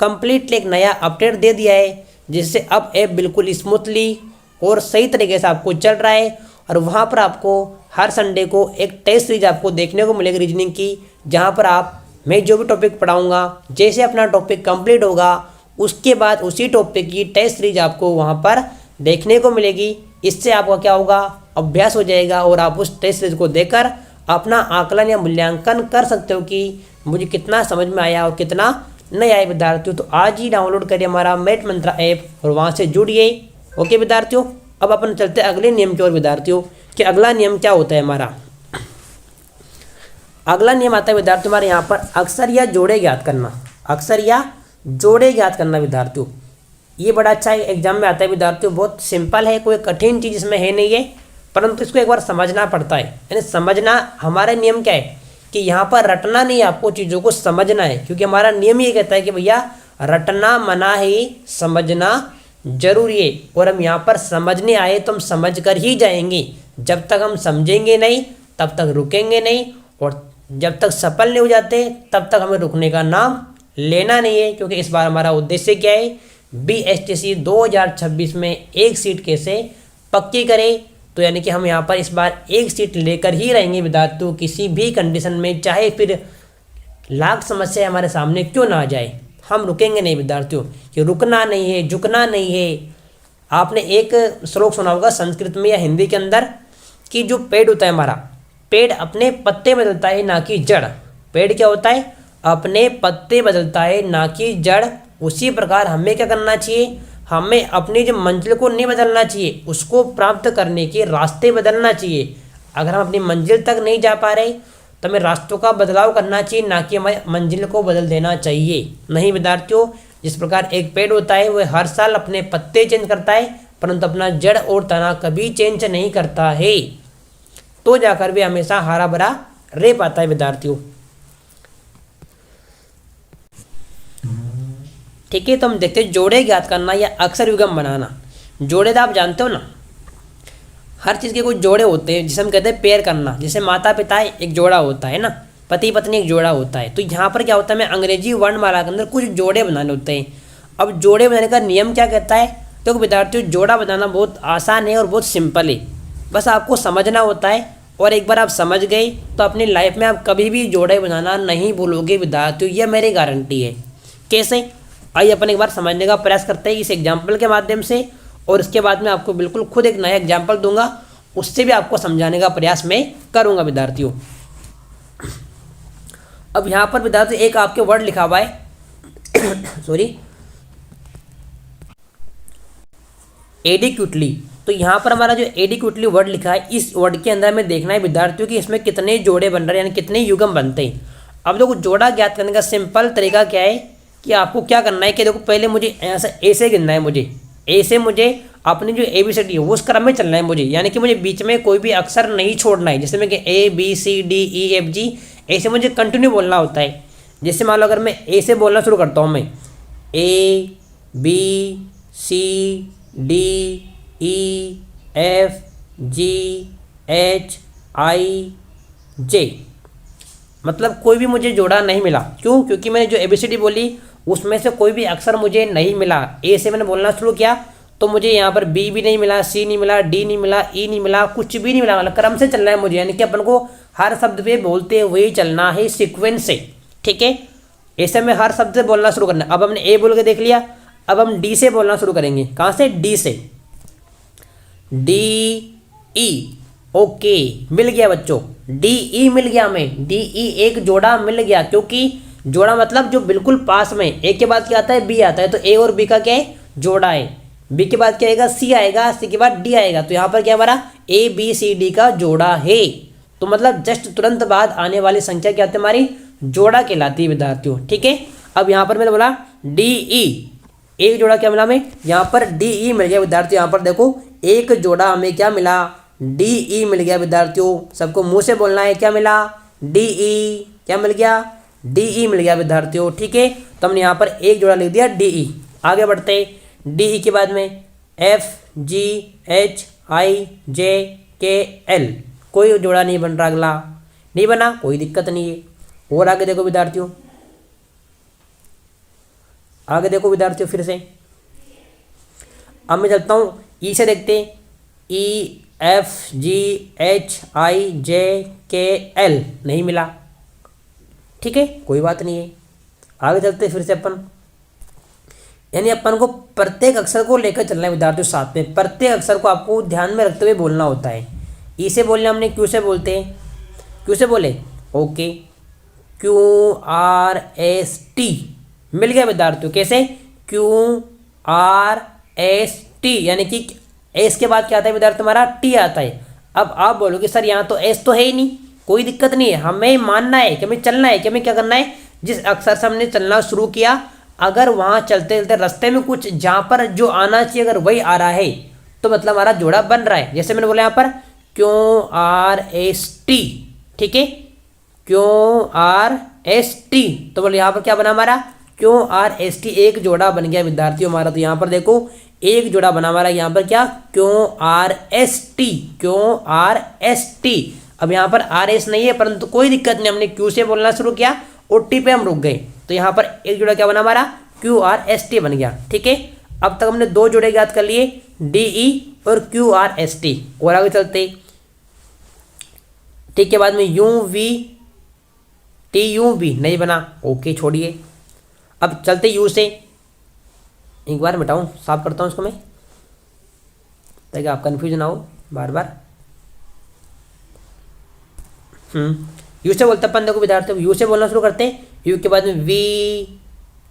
कंप्लीटली एक नया अपडेट दे दिया है, जिससे अब ऐप बिल्कुल स्मूथली और सही तरीके से आपको चल रहा है। और वहाँ पर आपको हर संडे को एक टेस्ट सीरीज आपको देखने को मिलेगी रीजनिंग की, जहाँ पर मैं जो भी टॉपिक पढ़ाऊँगा, जैसे अपना टॉपिक कंप्लीट होगा उसके बाद उसी टॉपिक की टेस्ट सीरीज आपको वहाँ पर देखने को मिलेगी। इससे आपका क्या होगा, अभ्यास हो जाएगा और आप उस टेस्ट सीरीज को देखकर अपना आकलन या मूल्यांकन कर सकते हो कि मुझे कितना समझ में आया और कितना नहीं आया विद्यार्थियों। तो आज ही डाउनलोड करिए हमारा मैथ मंत्रा ऐप और वहाँ से जुड़िए। ओके विद्यार्थियों, अब अपन चलते हैं अगले नियम की ओर विद्यार्थियों, कि अगला नियम क्या होता है हमारा। अगला नियम आता है विद्यार्थियों हमारे यहाँ पर अक्सर या जोड़े ज्ञात करना। अक्सर या जोड़े ज्ञात करना विद्यार्थियों, ये बड़ा अच्छा एग्जाम में आता है विद्यार्थियों। बहुत सिंपल है, कोई कठिन चीज़ इसमें है नहीं है, परंतु इसको एक बार समझना पड़ता है। यानी समझना, हमारा नियम क्या है कि यहाँ पर रटना नहीं, आपको चीज़ों को समझना है, क्योंकि हमारा नियम ये कहता है कि भैया रटना मना है, समझना जरूरी है। और हम यहाँ पर समझने आए तो हम समझ कर ही जाएंगे। जब तक हम समझेंगे नहीं तब तक रुकेंगे नहीं, और जब तक सफल नहीं हो जाते तब तक हमें रुकने का नाम लेना नहीं है। क्योंकि इस बार हमारा उद्देश्य क्या है, BSTC 2026 में एक सीट कैसे पक्की करें। तो यानी कि हम यहाँ पर इस बार एक सीट लेकर ही रहेंगे विद्यार्थियों, किसी भी कंडीशन में, चाहे फिर लाख समस्या हमारे सामने क्यों ना आ जाए, हम रुकेंगे नहीं विद्यार्थियों। कि रुकना नहीं है, झुकना नहीं है। आपने एक श्लोक सुना होगा संस्कृत में या हिंदी के अंदर, कि जो पेड़ होता है हमारा, पेड़ अपने पत्ते बदलता है ना कि जड़। पेड़ क्या होता है, अपने पत्ते बदलता है ना कि जड़। उसी प्रकार हमें क्या करना चाहिए, हमें अपनी जो मंजिल को नहीं बदलना चाहिए, उसको प्राप्त करने के रास्ते बदलना चाहिए। अगर हम अपनी मंजिल तक नहीं जा पा रहे तो हमें रास्तों का बदलाव करना चाहिए, ना कि हमारे मंजिल को बदल देना चाहिए। नहीं विद्यार्थियों, जिस प्रकार एक पेड़ होता है वह हर साल अपने पत्ते चेंज करता है, परंतु अपना जड़ और तना कभी चेंज नहीं करता है, तो जाकर भी हमेशा हरा भरा रह पाता है विद्यार्थियों। ठीक है, तो हम देखते हैं जोड़े ज्ञात करना या अक्षर युग्म बनाना। जोड़े तो आप जानते हो ना, हर चीज़ के कुछ जोड़े होते हैं, जिसे हम कहते हैं पेयर करना। जैसे माता पिता एक जोड़ा होता है ना, पति पत्नी एक जोड़ा होता है। तो यहाँ पर क्या होता है, हमें अंग्रेजी वर्णमाला के अंदर कुछ जोड़े बनाने होते हैं। अब जोड़े बनाने का नियम क्या कहता है, तो विद्यार्थियों जोड़ा बनाना बहुत आसान है और बहुत सिंपल है, बस आपको समझना होता है। और एक बार आप समझ गए तो अपनी लाइफ में आप कभी भी जोड़े बनाना नहीं भूलोगे विद्यार्थियों, यह मेरी गारंटी है। कैसे, आइए अपन एक बार समझने का प्रयास करते हैं इस एग्जाम्पल के माध्यम से, और इसके बाद में आपको बिल्कुल खुद एक नया एग्जाम्पल दूंगा, उससे भी आपको समझाने का प्रयास मैं करूंगा विद्यार्थियों। अब यहाँ पर विद्यार्थियों एक आपके वर्ड लिखा हुआ है सॉरी, एडिक्यूटली। तो यहाँ पर हमारा जो एडिक्यूटली वर्ड लिखा है, इस वर्ड के अंदर हमें देखना है विद्यार्थियों कि इसमें कितने जोड़े बन रहे हैं, यानी कितने युग्म बनते हैं। अब देखो जोड़ा ज्ञात करने का सिंपल तरीका क्या है कि आपको क्या करना है कि देखो पहले मुझे ऐसा ऐसे गिनना है, मुझे ऐसे मुझे अपनी जो ABCD है वो उस क्रम में चलना है मुझे, यानी कि मुझे बीच में कोई भी अक्षर नहीं छोड़ना है। जैसे मैं कि ABCDEFG ऐसे मुझे कंटिन्यू बोलना होता है। जैसे मान लो अगर मैं ऐसे बोलना शुरू करता हूँ, मैं ABCDEFGHIJ, मतलब कोई भी मुझे जोड़ा नहीं मिला। क्यों, क्योंकि मैंने जो ABCD बोली उसमें से कोई भी अक्षर मुझे नहीं मिला। ए से मैंने बोलना शुरू किया तो मुझे यहाँ पर B भी नहीं मिला, C नहीं मिला, D नहीं मिला, E नहीं मिला, कुछ भी नहीं मिला। मतलब क्रम से चलना है मुझे, यानी कि अपन को हर शब्द पे बोलते हुए चलना है सीक्वेंस से। ठीक है, ऐसे में हर शब्द से बोलना शुरू करना है। अब हमने A बोल के देख लिया, अब हम D से बोलना शुरू करेंगे। कहाँ से, D से, DE। ओके, मिल गया बच्चों, DE मिल गया हमें, DE एक जोड़ा मिल गया। क्योंकि जोड़ा मतलब जो बिल्कुल पास में, ए के बाद क्या आता है, B आता है, तो A और B का क्या है, जोड़ा है। B के बाद क्या आएगा, C आएगा, C के बाद D आएगा। तो यहाँ पर क्या हमारा ABCD का जोड़ा है। तो मतलब जस्ट तुरंत बाद आने वाली संख्या क्या होती है, हमारी जोड़ा कहलाती है विद्यार्थियों। ठीक है, अब यहाँ पर मैंने बोला DE, एक जोड़ा क्या मिला हमें, यहाँ पर DE मिल गया विद्यार्थियों। यहाँ पर देखो एक जोड़ा हमें क्या मिला, DE मिल गया विद्यार्थियों। सबको मुंह से बोलना है, क्या मिला, DE, क्या मिल गया, DE मिल गया विद्यार्थियों। ठीक है, तो हमने यहाँ पर एक जोड़ा लिख दिया DE। आगे बढ़ते, डी ई के बाद में FGHIJKL, कोई जोड़ा नहीं बन रहा, अगला नहीं बना, कोई दिक्कत नहीं है। और आगे देखो विद्यार्थियों, आगे देखो विद्यार्थियों फिर से, अब मैं चलता हूँ ई से, देखते EFGHIJKL, नहीं मिला, ठीक है, कोई बात नहीं है। आगे चलते फिर से अपन, यानी अपन को प्रत्येक अक्षर को लेकर चलना है विद्यार्थियों साथ में, प्रत्येक अक्षर को आपको ध्यान में रखते हुए बोलना होता है। ई से बोलने हमने क्यू से बोलते हैं, क्यू से बोले, ओके, QRST, मिल गया विद्यार्थियों, कैसे, QRST, यानी कि एस के बाद क्या आता है विद्यार्थी, हमारा टी आता है। अब आप बोलोगे सर यहाँ तो एस तो है ही नहीं, कोई दिक्कत नहीं है, हमें मानना है कि हमें चलना है, कि हमें क्या करना है, जिस अक्षर से हमने चलना शुरू किया, अगर वहाँ चलते चलते रास्ते में कुछ जहाँ पर जो आना चाहिए अगर वही आ रहा है तो मतलब हमारा जोड़ा बन रहा है। जैसे मैंने बोला यहाँ पर QRST, ठीक है, QRST, तो बोले यहाँ पर क्या बना हमारा, QRST, एक जोड़ा बन गया विद्यार्थियों हमारा। तो यहाँ पर देखो एक जोड़ा बना हमारा, यहाँ पर क्या, QRST, QRST। अब यहाँ पर RS नहीं है, परंतु कोई दिक्कत नहीं, हमने Q से बोलना शुरू किया और T पे हम रुक गए, तो यहाँ पर एक जोड़ा क्या बना हमारा, QRST बन गया, ठीक है। अब तक हमने दो जोड़े याद कर लिए, DE और QRST। और आगे चलते, ठीक के बाद में UV नहीं बना, ओके छोड़िए। अब चलते यू से, एक बार मिटाऊं, साफ करता हूं इसको मैं, ताकि आप कन्फ्यूज ना हो बार बार। यू से बोलते अपन, देखो विद्यार्थियों यू से बोलना शुरू करते हैं, यू के बाद में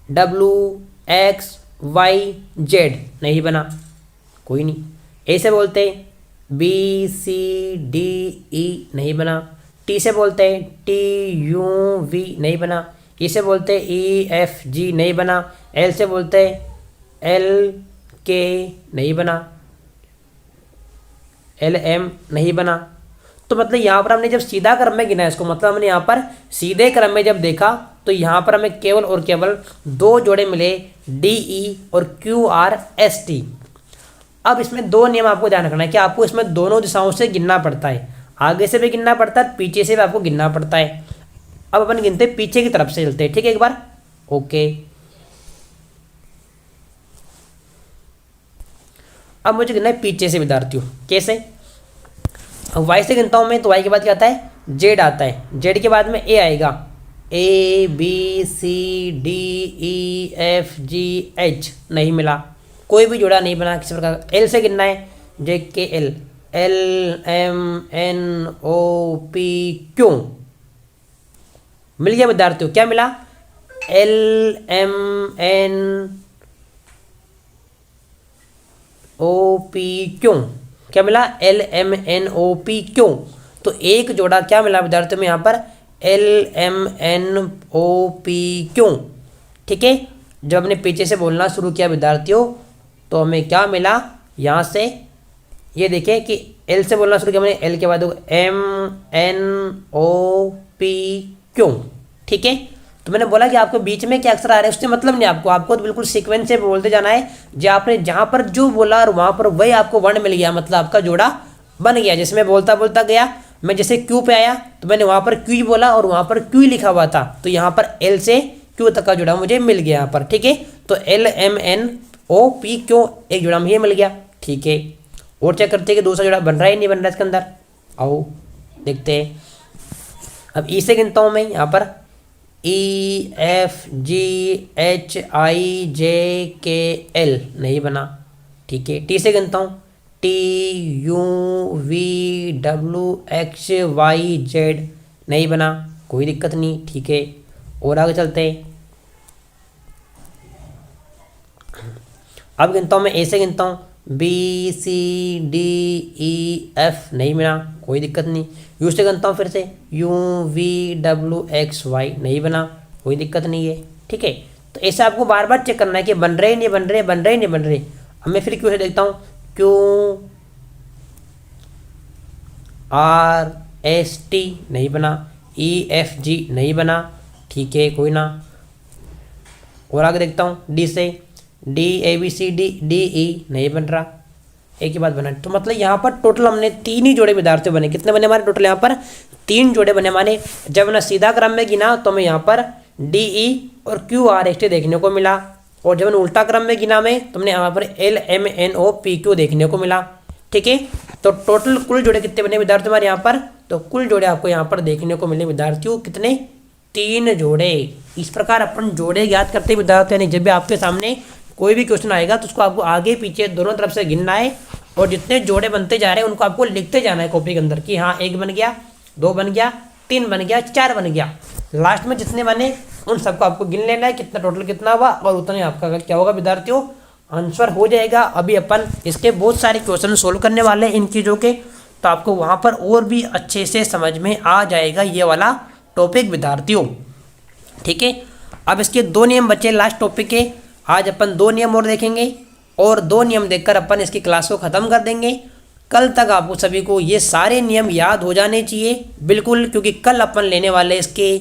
VWXYZ, नहीं बना, कोई नहीं। ए से बोलते BCDE, नहीं बना। टी से बोलते TUV, नहीं बना। ई से बोलते EFG, नहीं बना। एल से बोलते LK, नहीं बना। LM, नहीं बना। तो मतलब यहाँ पर हमने जब सीधा क्रम में गिना इसको, मतलब हमने यहाँ पर सीधे क्रम में जब देखा तो यहाँ पर हमें केवल और केवल दो जोड़े मिले, DE और QRST। अब इसमें दो नियम आपको ध्यान रखना है कि आपको इसमें दोनों दिशाओं से गिनना पड़ता है, आगे से भी गिनना पड़ता है, पीछे से भी आपको गिनना पड़ता है। अब अपन गिनते पीछे की तरफ से चलते हैं, ठीक है, एक बार, ओके। अब मुझे गिनना है पीछे से विद्यार्थियों, कैसे, अब वाई से गिनता हूं मैं, तो वाई के बाद क्या आता है, जेड आता है, जेड के बाद में ए आएगा, ABCDEFGH, नहीं मिला, कोई भी जोड़ा नहीं बना किसी प्रकार। एल से गिनना है, JKL, LMNOPQ, मिल गया विद्यार्थियों, क्या मिला, LMNOPQ, क्या मिला, LMNOPQ। तो एक जोड़ा क्या मिला विद्यार्थियों में यहाँ पर, LMNOPQ, ठीक है। जब हमने पीछे से बोलना शुरू किया विद्यार्थियों तो हमें क्या मिला, यहाँ से ये देखिए कि एल से बोलना शुरू किया मैंने, एल के बाद MNOPQ, ठीक है। तो मैंने बोला कि आपको बीच में क्या अक्षर आ रहे हैं उससे मतलब नहीं, आपको तो बिल्कुल सीक्वेंस से बोलते जाना है, जो आपने जहाँ पर जो बोला और वहाँ पर वही आपको वर्ण मिल गया, मतलब आपका जोड़ा बन गया। जैसे मैं बोलता बोलता गया, मैं जैसे क्यू पे आया तो मैंने वहाँ पर क्यू बोला और वहाँ पर क्यू लिखा हुआ था, तो यहाँ पर एल से क्यू तक का जोड़ा मुझे मिल गया यहाँ पर, ठीक है। तो LMNOPQ एक जोड़ा मुझे मिल गया, ठीक है। और चेक करते हैं कि दूसरा जोड़ा बन रहा है नहीं बन रहा है इसके अंदर, आओ देखते हैं। अब ई से गिनता हूँ मैं यहाँ पर, EFGHIJKL, नहीं बना, ठीक है। टी से गिनता हूँ, TUVWXYZ, नहीं बना, कोई दिक्कत नहीं, ठीक है। और आगे चलते हैं। अब गिनता हूँ मैं, ए से गिनता हूँ, BCDEF, नहीं बना, कोई दिक्कत नहीं। यू से गिनता हूँ फिर से, UVWXY, नहीं बना, कोई दिक्कत नहीं है, ठीक है। तो ऐसा आपको बार बार चेक करना है कि बन रहे नहीं बन रहे, बन रहे नहीं बन रहे। अब मैं फिर क्यू से देखता हूँ, QRST, नहीं बना, EFG, नहीं बना, ठीक है, कोई ना। और आगे देखता हूँ, डी से D A B C D D E नहीं बन रहा, एक ही बात बना। तो मतलब यहाँ पर टोटल हमने 3 ही जोड़े विद्यार्थी बने। कितने बने हमारे टोटल यहाँ पर? 3 जोड़े बने हमारे। जब ना सीधा क्रम में गिना तो हमें यहाँ पर डी ई और क्यू आर एस टी देखने को मिला, और जब उल्टा क्रम में गिना में तो हमने यहाँ पर L M N O P Q देखने को मिला। ठीक है, तो टोटल कुल जोड़े कितने बने विद्यार्थी हमारे यहाँ पर? तो कुल जोड़े आपको यहाँ पर देखने को मिले विद्यार्थियों कितने? 3 जोड़े। इस प्रकार अपन जोड़े याद करते विद्यार्थी, यानी जब भी आपके सामने कोई भी क्वेश्चन आएगा तो उसको आपको आगे पीछे दोनों तरफ से गिनना है, और जितने जोड़े बनते जा रहे हैं उनको आपको लिखते जाना है कॉपी के अंदर कि हाँ 1 बन गया, 2 बन गया, 3 बन गया, 4 बन गया। लास्ट में जितने बने उन सबको आपको गिन लेना है, कितना टोटल कितना हुआ, और उतने आपका क्या होगा विद्यार्थियों? आंसर हो जाएगा। अभी अपन इसके बहुत सारे क्वेश्चन सोल्व करने वाले हैं इन चीज़ों के, तो आपको वहाँ पर और भी अच्छे से समझ में आ जाएगा ये वाला टॉपिक विद्यार्थियों। ठीक है, अब इसके 2 नियम बचे लास्ट टॉपिक के। आज अपन 2 नियम और देखेंगे, और 2 नियम देखकर अपन इसकी क्लास को ख़त्म कर देंगे। कल तक आपको सभी को ये सारे नियम याद हो जाने चाहिए बिल्कुल, क्योंकि कल अपन लेने वाले इसके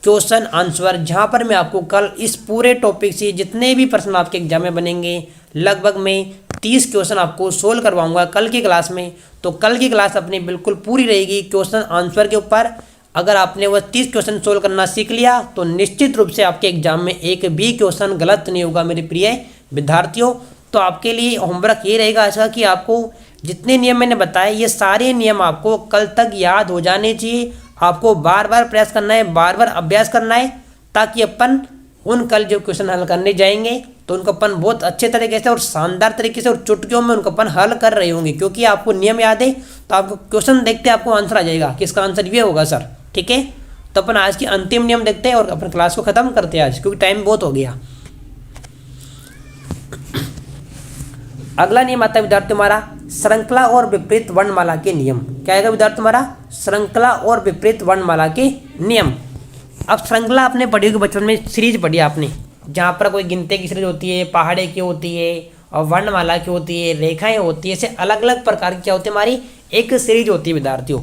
क्वेश्चन आंसर, जहाँ पर मैं आपको कल इस पूरे टॉपिक से जितने भी प्रश्न आपके एग्जाम में बनेंगे लगभग मैं 30 क्वेश्चन आपको सोल्व करवाऊंगा कल की क्लास में। तो कल की क्लास अपनी बिल्कुल पूरी रहेगी क्वेश्चन आंसर के ऊपर। अगर आपने वह 30 क्वेश्चन सोल्व करना सीख लिया तो निश्चित रूप से आपके एग्जाम में एक भी क्वेश्चन गलत नहीं होगा मेरे प्रिय विद्यार्थियों। तो आपके लिए होमवर्क ये रहेगा ऐसा कि आपको जितने नियम मैंने बताए ये सारे नियम आपको कल तक याद हो जाने चाहिए। आपको बार बार प्रयास करना है, बार बार अभ्यास करना है, ताकि अपन उन कल जो क्वेश्चन हल करने जाएंगे तो उनको अपन बहुत अच्छे तरीके से और शानदार तरीके से और चुटकियों में उनको अपन हल कर रहे होंगे। क्योंकि आपको नियम याद है तो आपको क्वेश्चन देखते आपको आंसर आ जाएगा कि इसका आंसर ये होगा सर। ठीक है, तो अपन आज की अंतिम नियम देखते हैं और अपन क्लास को खत्म करते हैं आज, क्योंकि टाइम बहुत हो गया। अगला नियम आता है विद्यार्थी हमारा श्रृंखला और विपरीत वर्णमाला के नियम। क्या आएगा विद्यार्थी हमारा? श्रृंखला और विपरीत वर्णमाला के नियम। अब श्रृंखला आपने पढ़ी होगी बचपन में, सीरीज पढ़ी आपने, जहाँ पर कोई गिनते की सीरीज होती है, पहाड़े की होती है, और वर्णमाला की होती है, रेखाएं होती है, ऐसे अलग अलग प्रकार की क्या होती है हमारी एक सीरीज होती है विद्यार्थियों।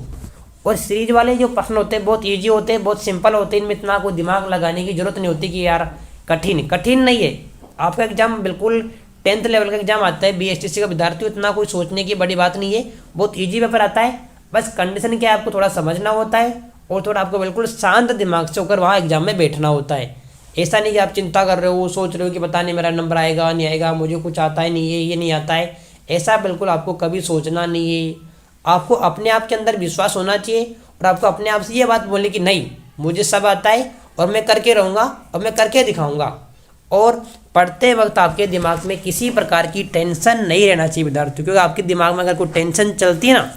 और सीरीज वाले जो प्रश्न होते हैं बहुत ईजी होते हैं, बहुत सिंपल होते हैं, इनमें इतना कोई दिमाग लगाने की जरूरत नहीं होती कि यार कठिन नहीं है। आपका एग्जाम बिल्कुल 10th लेवल का एग्जाम आता है BSTC का विद्यार्थी, इतना कोई सोचने की बड़ी बात नहीं है, बहुत ईजी पेपर आता है। बस कंडीशन क्या है, आपको थोड़ा समझना होता है और थोड़ा आपको बिल्कुल शांत दिमाग से होकर वहाँ एग्जाम में बैठना होता है। ऐसा नहीं कि आप चिंता कर रहे हो, सोच रहे हो कि पता नहीं मेरा नंबर आएगा नहीं आएगा, मुझे कुछ आता है नहीं है, ये नहीं आता है, ऐसा बिल्कुल आपको कभी सोचना नहीं है। आपको अपने आप के अंदर विश्वास होना चाहिए और आपको अपने आप से ये बात बोलनी कि नहीं मुझे सब आता है और मैं करके रहूँगा और मैं करके दिखाऊँगा। और पढ़ते वक्त आपके दिमाग में किसी प्रकार की टेंशन नहीं रहना चाहिए विद्यार्थियों, क्योंकि आपके दिमाग में अगर कोई टेंशन चलती है ना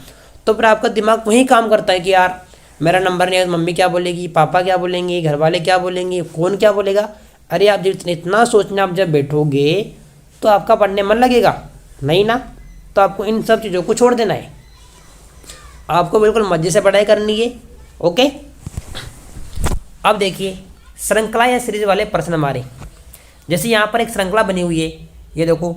तो फिर आपका दिमाग वही काम करता है कि यार मेरा नंबर नहीं है, मम्मी क्या बोलेगी, पापा क्या बोलेंगे, घर वाले क्या बोलेंगे, कौन क्या बोलेगा। अरे आप जब इतना सोचना आप जब बैठोगे तो आपका पढ़ने मन लगेगा नहीं ना। तो आपको इन सब चीज़ों को छोड़ देना है, आपको बिल्कुल मज़े से पढ़ाई करनी है। ओके, अब देखिए श्रृंखला या सीरीज वाले प्रश्न हमारे, जैसे यहाँ पर एक श्रृंखला बनी हुई है, ये देखो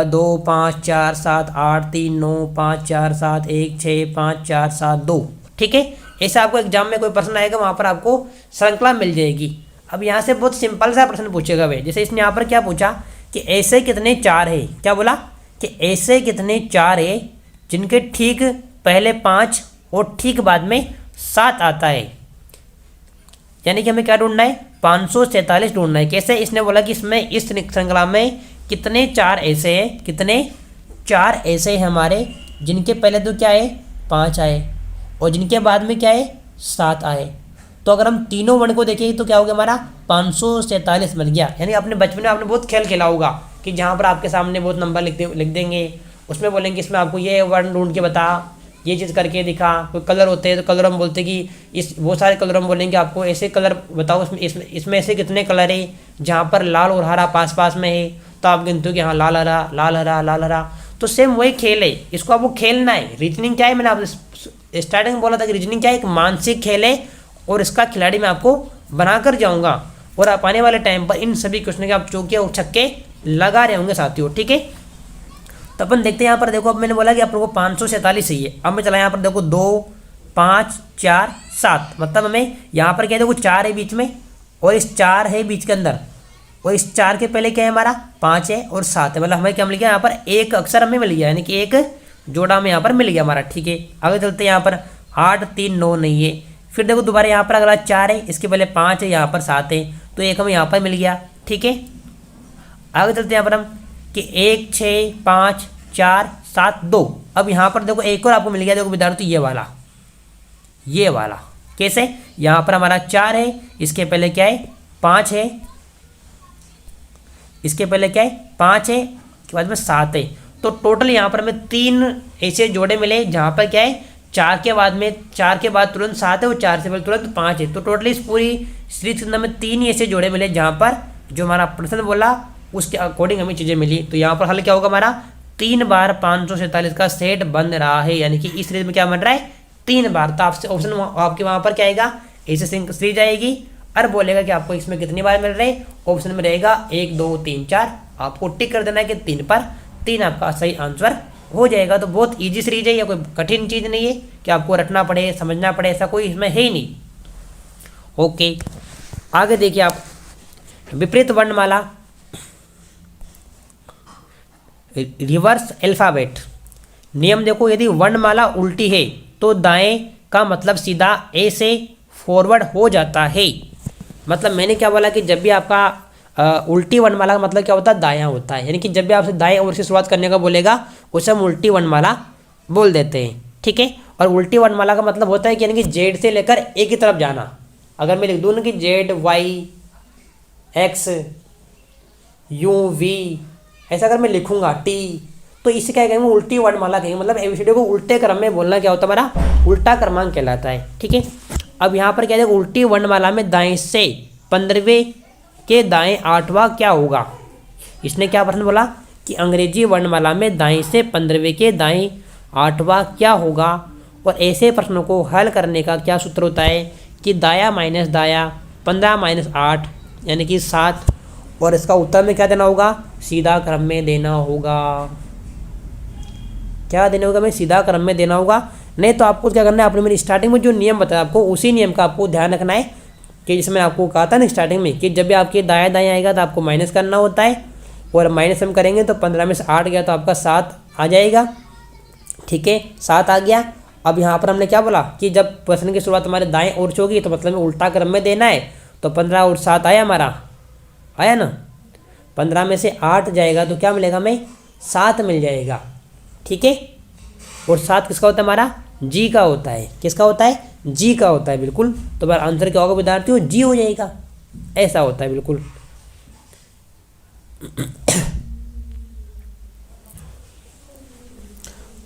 2 5 4 7 8 3 9 5 4 7 1 6 5 4 7 2। ठीक है, ऐसा आपको एग्जाम में कोई प्रश्न आएगा वहाँ पर आपको श्रृंखला मिल जाएगी। अब यहाँ से बहुत सिंपल सा प्रश्न पूछेगा वे, जैसे इसने यहाँ पर क्या पूछा कि ऐसे कितने 4 है, क्या बोला कि ऐसे कितने 4 है जिनके ठीक पहले 5 और ठीक बाद में 7 आता है। यानी कि हमें क्या ढूंढना है, 547 ढूंढना है। कैसे? इसने बोला कि इसमें इस श्रृंखला में कितने 4 ऐसे हैं, कितने 4 ऐसे हैं हमारे जिनके पहले तो क्या है 5 आए और जिनके बाद में क्या है 7 आए। तो अगर हम तीनों वर्ण को देखें तो क्या हो गया हमारा 547 बन गया। यानी अपने बचपन में आपने बहुत खेल खेला होगा कि जहाँ पर आपके सामने बहुत नंबर लिख देंगे, उसमें बोलेंगे इसमें आपको ये वर्ण ढूंढ के बता, ये चीज़ करके दिखा। कोई कलर होते हैं तो कलर हम बोलते कि इस बहुत सारे कलर हम बोलेंगे आपको ऐसे कलर बताओ, इसमें ऐसे कितने कलर है जहाँ पर लाल और हरा पास पास में है, तो आप गिनते हो कि हाँ लाल हरा लाल हरा लाल हरा। तो सेम वही खेल है, इसको आपको खेलना है। रीजनिंग क्या है, मैंने आपको स्टार्टिंग में बोला था कि रीजनिंग क्या है, एक मानसिक खेल है और इसका खिलाड़ी मैं आपको बनाकर जाऊँगा और आप आने वाले टाइम पर इन सभी क्वेश्चन के आप चौके और छक्के लगा रहे होंगे साथियों। ठीक है, तो अपन देखते हैं यहाँ पर देखो, अब मैंने बोला कि आप लोगों को 547 ही है। अब मैं चला यहाँ पर देखो 2 5 4 7, मतलब हमें यहाँ पर क्या देखो 4 है बीच में और इस 4 है बीच के अंदर और इस 4 के पहले क्या है हमारा 5 है और 7 है, मतलब हमें क्या मिल गया यहाँ पर एक अक्षर हमें मिल गया, यानी कि एक जोड़ा हमें यहाँ पर मिल गया हमारा। ठीक है, आगे चलते हैं। यहाँ पर 8 3 9 नहीं है। फिर देखो दोबारा यहाँ पर अगला 4 है, इसके पहले 5 है, यहाँ पर 7 है, तो एक हमें यहाँ पर मिल गया। ठीक है, आगे चलते हैं यहाँ पर हम कि 1 6 5 4 7 2। अब यहाँ पर देखो एक और आपको मिल गया, देखो विद्यार्थी ये वाला कैसे, यहाँ पर हमारा 4 है, इसके पहले क्या है 5 है, इसके पहले क्या है 5 है, के बाद में 7 है, तो टोटल यहाँ पर हमें 3 ऐसे जोड़े मिले जहाँ पर क्या है 4 के बाद में 4 के बाद तुरंत 7 है और 4 से पहले तुरंत 5 है, तो टोटली इस पूरी सीरीज के अंदर में 3 ही ऐसे जोड़े मिले जहाँ पर जो हमारा प्रश्न बोला उसके अकॉर्डिंग हमें चीज़ें मिली। तो यहाँ पर हल क्या होगा हमारा 3 बार 547 का सेट बन रहा है, यानी कि इस सीरीज में क्या बन रहा है 3 बार। तो आपसे ऑप्शन आपके वहाँ पर क्या आएगा ऐसे सीरीज आएगी और बोलेगा कि आपको इसमें कितनी बार मिल रहे हैं, ऑप्शन में रहेगा 1 2 3 4, आपको टिक कर देना है कि 3 पर 3 आपका सही आंसर हो जाएगा। तो बहुत इजी सीरीज है, या कोई कठिन चीज़ नहीं है कि आपको रटना पड़े समझना पड़े, ऐसा कोई इसमें है ही नहीं। ओके, आगे देखिए आप विपरीत वर्णमाला रिवर्स अल्फाबेट नियम देखो, यदि वर्णमाला उल्टी है तो दाएं का मतलब सीधा ए से फॉरवर्ड हो जाता है। मतलब मैंने क्या बोला कि जब भी आपका उल्टी वर्णमाला का मतलब क्या होता है दायां होता है, यानी कि जब भी आपसे दाएं ओर से शुरुआत करने का बोलेगा उसे हम उल्टी वर्णमाला बोल देते हैं। ठीक है, और उल्टी वर्णमाला का मतलब होता है कि यानी कि जेड से लेकर ए की तरफ जाना। अगर मैं लिख दूँ ना कि Z Y X U V, ऐसा अगर मैं लिखूंगा टी, तो इसे क्या कहेंगे उल्टी वर्णमाला कहेंगे, मतलब एबीसीडी को उल्टे क्रम में बोलना क्या होता है हमारा उल्टा क्रमांक कहलाता है। ठीक है, अब यहाँ पर क्या है उल्टी वर्णमाला में दाएं से 15वें के दाएं 8वां क्या होगा। इसने क्या प्रश्न बोला कि अंग्रेजी वर्णमाला में दाएं से 15वें के दाएं 8वां क्या होगा, और ऐसे प्रश्नों को हल करने का क्या सूत्र होता है कि दाया माइनस दाया 15 माइनस 8 यानी कि 7, और इसका उत्तर में क्या देना होगा सीधा क्रम में देना होगा। क्या देना होगा, मैं सीधा क्रम में देना होगा। नहीं तो आपको क्या करना है, आपने मेरी स्टार्टिंग में जो नियम बताया आपको उसी नियम का आपको ध्यान रखना है कि जिसमें आपको कहा था ना स्टार्टिंग में कि जब भी आपके दाया दाया आएगा तो आपको माइनस करना होता है, और माइनस हम करेंगे तो 15 में से 8 गया तो आपका 7 आ जाएगा। ठीक है, 7 आ गया। अब यहाँ पर हमने क्या बोला कि जब प्रश्न की शुरुआत हमारे दाएं ओर से होगी तो मतलब उल्टा क्रम में देना है, तो 15 और 7 आया हमारा, आया ना, 15 में से 8 जाएगा तो क्या मिलेगा हमें 7 मिल जाएगा। ठीक है, और 7 किसका होता है हमारा जी का होता है, किसका होता है जी का होता है, बिल्कुल। तो हमारा आंसर क्या होगा विद्यार्थियों जी हो जाएगा, ऐसा होता है बिल्कुल।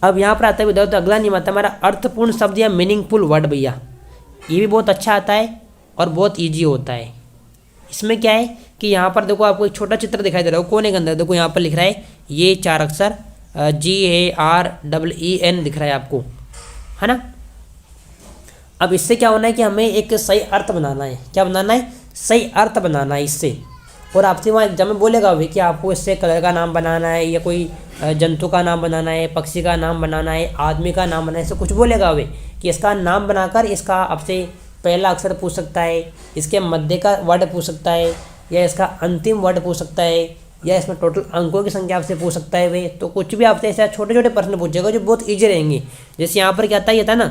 अब यहाँ पर आता है विद्यार्थियों अगला नियम आता है हमारा अर्थपूर्ण शब्द या मीनिंगफुल वर्ड। भैया ये भी बहुत अच्छा आता है और बहुत ईजी होता है। इसमें क्या है कि यहाँ पर देखो आपको एक छोटा चित्र दिखाई दे रहा है कोने के अंदर, देखो यहाँ पर लिख रहा है ये 4 अक्षर GAREEN दिख रहा है आपको, है ना। अब इससे क्या होना है कि हमें एक सही अर्थ बनाना है, क्या बनाना है सही अर्थ बनाना है इससे। और आपसे वहाँ एग्जाम में बोलेगा भी कि आपको इससे कलर का नाम बनाना है, या कोई जंतु का नाम बनाना है, पक्षी का नाम बनाना है, आदमी का नाम बनाना है, ऐसे कुछ बोलेगा वे कि इसका नाम बनाकर इसका आपसे पहला अक्षर पूछ सकता है, इसके मध्य का वर्ड पूछ सकता है, या इसका अंतिम वर्ड पूछ सकता है, या इसमें टोटल अंकों की संख्या आपसे पूछ सकता है वे। तो कुछ भी आपसे ऐसे छोटे छोटे प्रश्न पूछेगा जो बहुत ईजी रहेंगे। जैसे यहाँ पर क्या आता है, ये था ना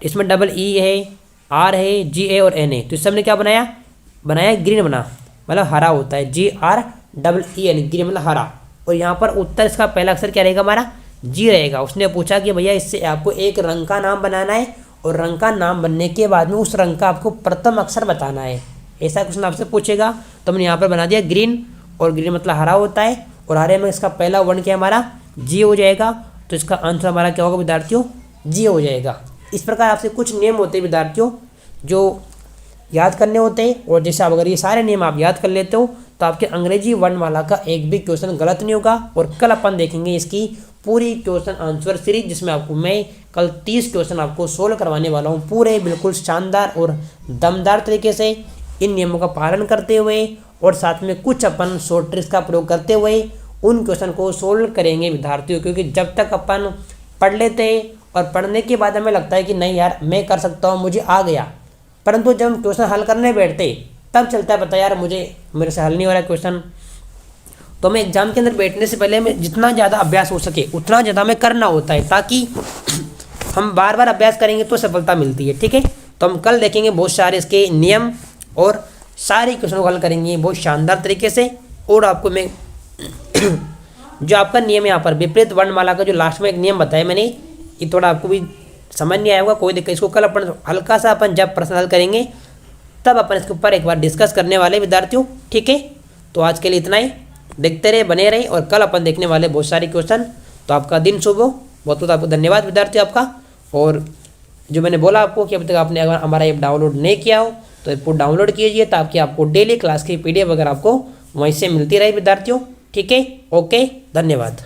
इसमें DE है, R है, GA और N है, तो इस सबने क्या बनाया ग्रीन बना, मतलब हरा होता है GREEN ग्रीन मतलब हरा। और यहाँ पर उत्तर इसका पहला अक्षर क्या रहेगा हमारा जी रहेगा। उसने पूछा कि भैया इससे आपको एक रंग का नाम बनाना है, और रंग का नाम बनने के बाद में उस रंग का आपको प्रथम अक्षर बताना है, ऐसा क्वेश्चन आपसे पूछेगा। तो हमने यहाँ पर बना दिया ग्रीन, और ग्रीन मतलब हरा होता है, और हरे में इसका पहला वर्ण क्या हमारा जी हो जाएगा। तो इसका आंसर हमारा क्या होगा विद्यार्थियों जी हो जाएगा। इस प्रकार आपसे कुछ नियम होते हैं विद्यार्थियों जो याद करने होते हैं, और जैसे आप अगर ये सारे नियम आप याद कर लेते हो तो आपके अंग्रेजी वर्णमाला का एक भी क्वेश्चन गलत नहीं होगा। और कल अपन देखेंगे इसकी पूरी क्वेश्चन आंसर सीरीज, जिसमें आपको मैं कल 30 क्वेश्चन आपको सोल्व करवाने वाला हूँ, पूरे बिल्कुल शानदार और दमदार तरीके से इन नियमों का पालन करते हुए, और साथ में कुछ अपन शॉर्ट ट्रिक्स का प्रयोग करते हुए उन क्वेश्चन को सोल्व करेंगे विद्यार्थियों। क्योंकि जब तक अपन पढ़ लेते और पढ़ने के बाद हमें लगता है कि नहीं यार मैं कर सकता हूँ, मुझे आ गया, परंतु जब हम क्वेश्चन हल करने बैठते तब चलता है पता यार मुझे मेरे से हल नहीं हो रहा क्वेश्चन। तो मैं एग्जाम के अंदर बैठने से पहले मैं जितना ज़्यादा अभ्यास हो सके उतना ज़्यादा में करना होता है, ताकि हम बार बार अभ्यास करेंगे तो सफलता मिलती है। ठीक है, तो हम कल देखेंगे बहुत सारे इसके नियम और सारे क्वेश्चन को हल करेंगे बहुत शानदार तरीके से। और आपको मैं जो आपका नियम है यहाँ पर विपरीत वर्णमाला का जो लास्ट में एक नियम बताया मैंने, ये थोड़ा आपको भी समझ नहीं आया होगा, कोई दिक्कत। इसको कल अपन हल्का सा अपन जब प्रश्न हल करेंगे तब अपन इसके ऊपर एक बार डिस्कस करने वाले विद्यार्थियों। ठीक है, तो आज के लिए इतना ही। देखते रहे, बने रहे, और कल अपन देखने वाले बहुत सारे क्वेश्चन। तो आपका दिन शुभ हो। बहुत बहुत आपको धन्यवाद विद्यार्थी आपका। और जो मैंने बोला आपको कि अभी तक आपने अगर हमारा ऐप डाउनलोड नहीं किया हो तो ऐप को डाउनलोड कीजिए, ताकि आपको डेली क्लास की PDF अगर आपको वहीं से मिलती रहे विद्यार्थियों। ठीक है, ओके, धन्यवाद।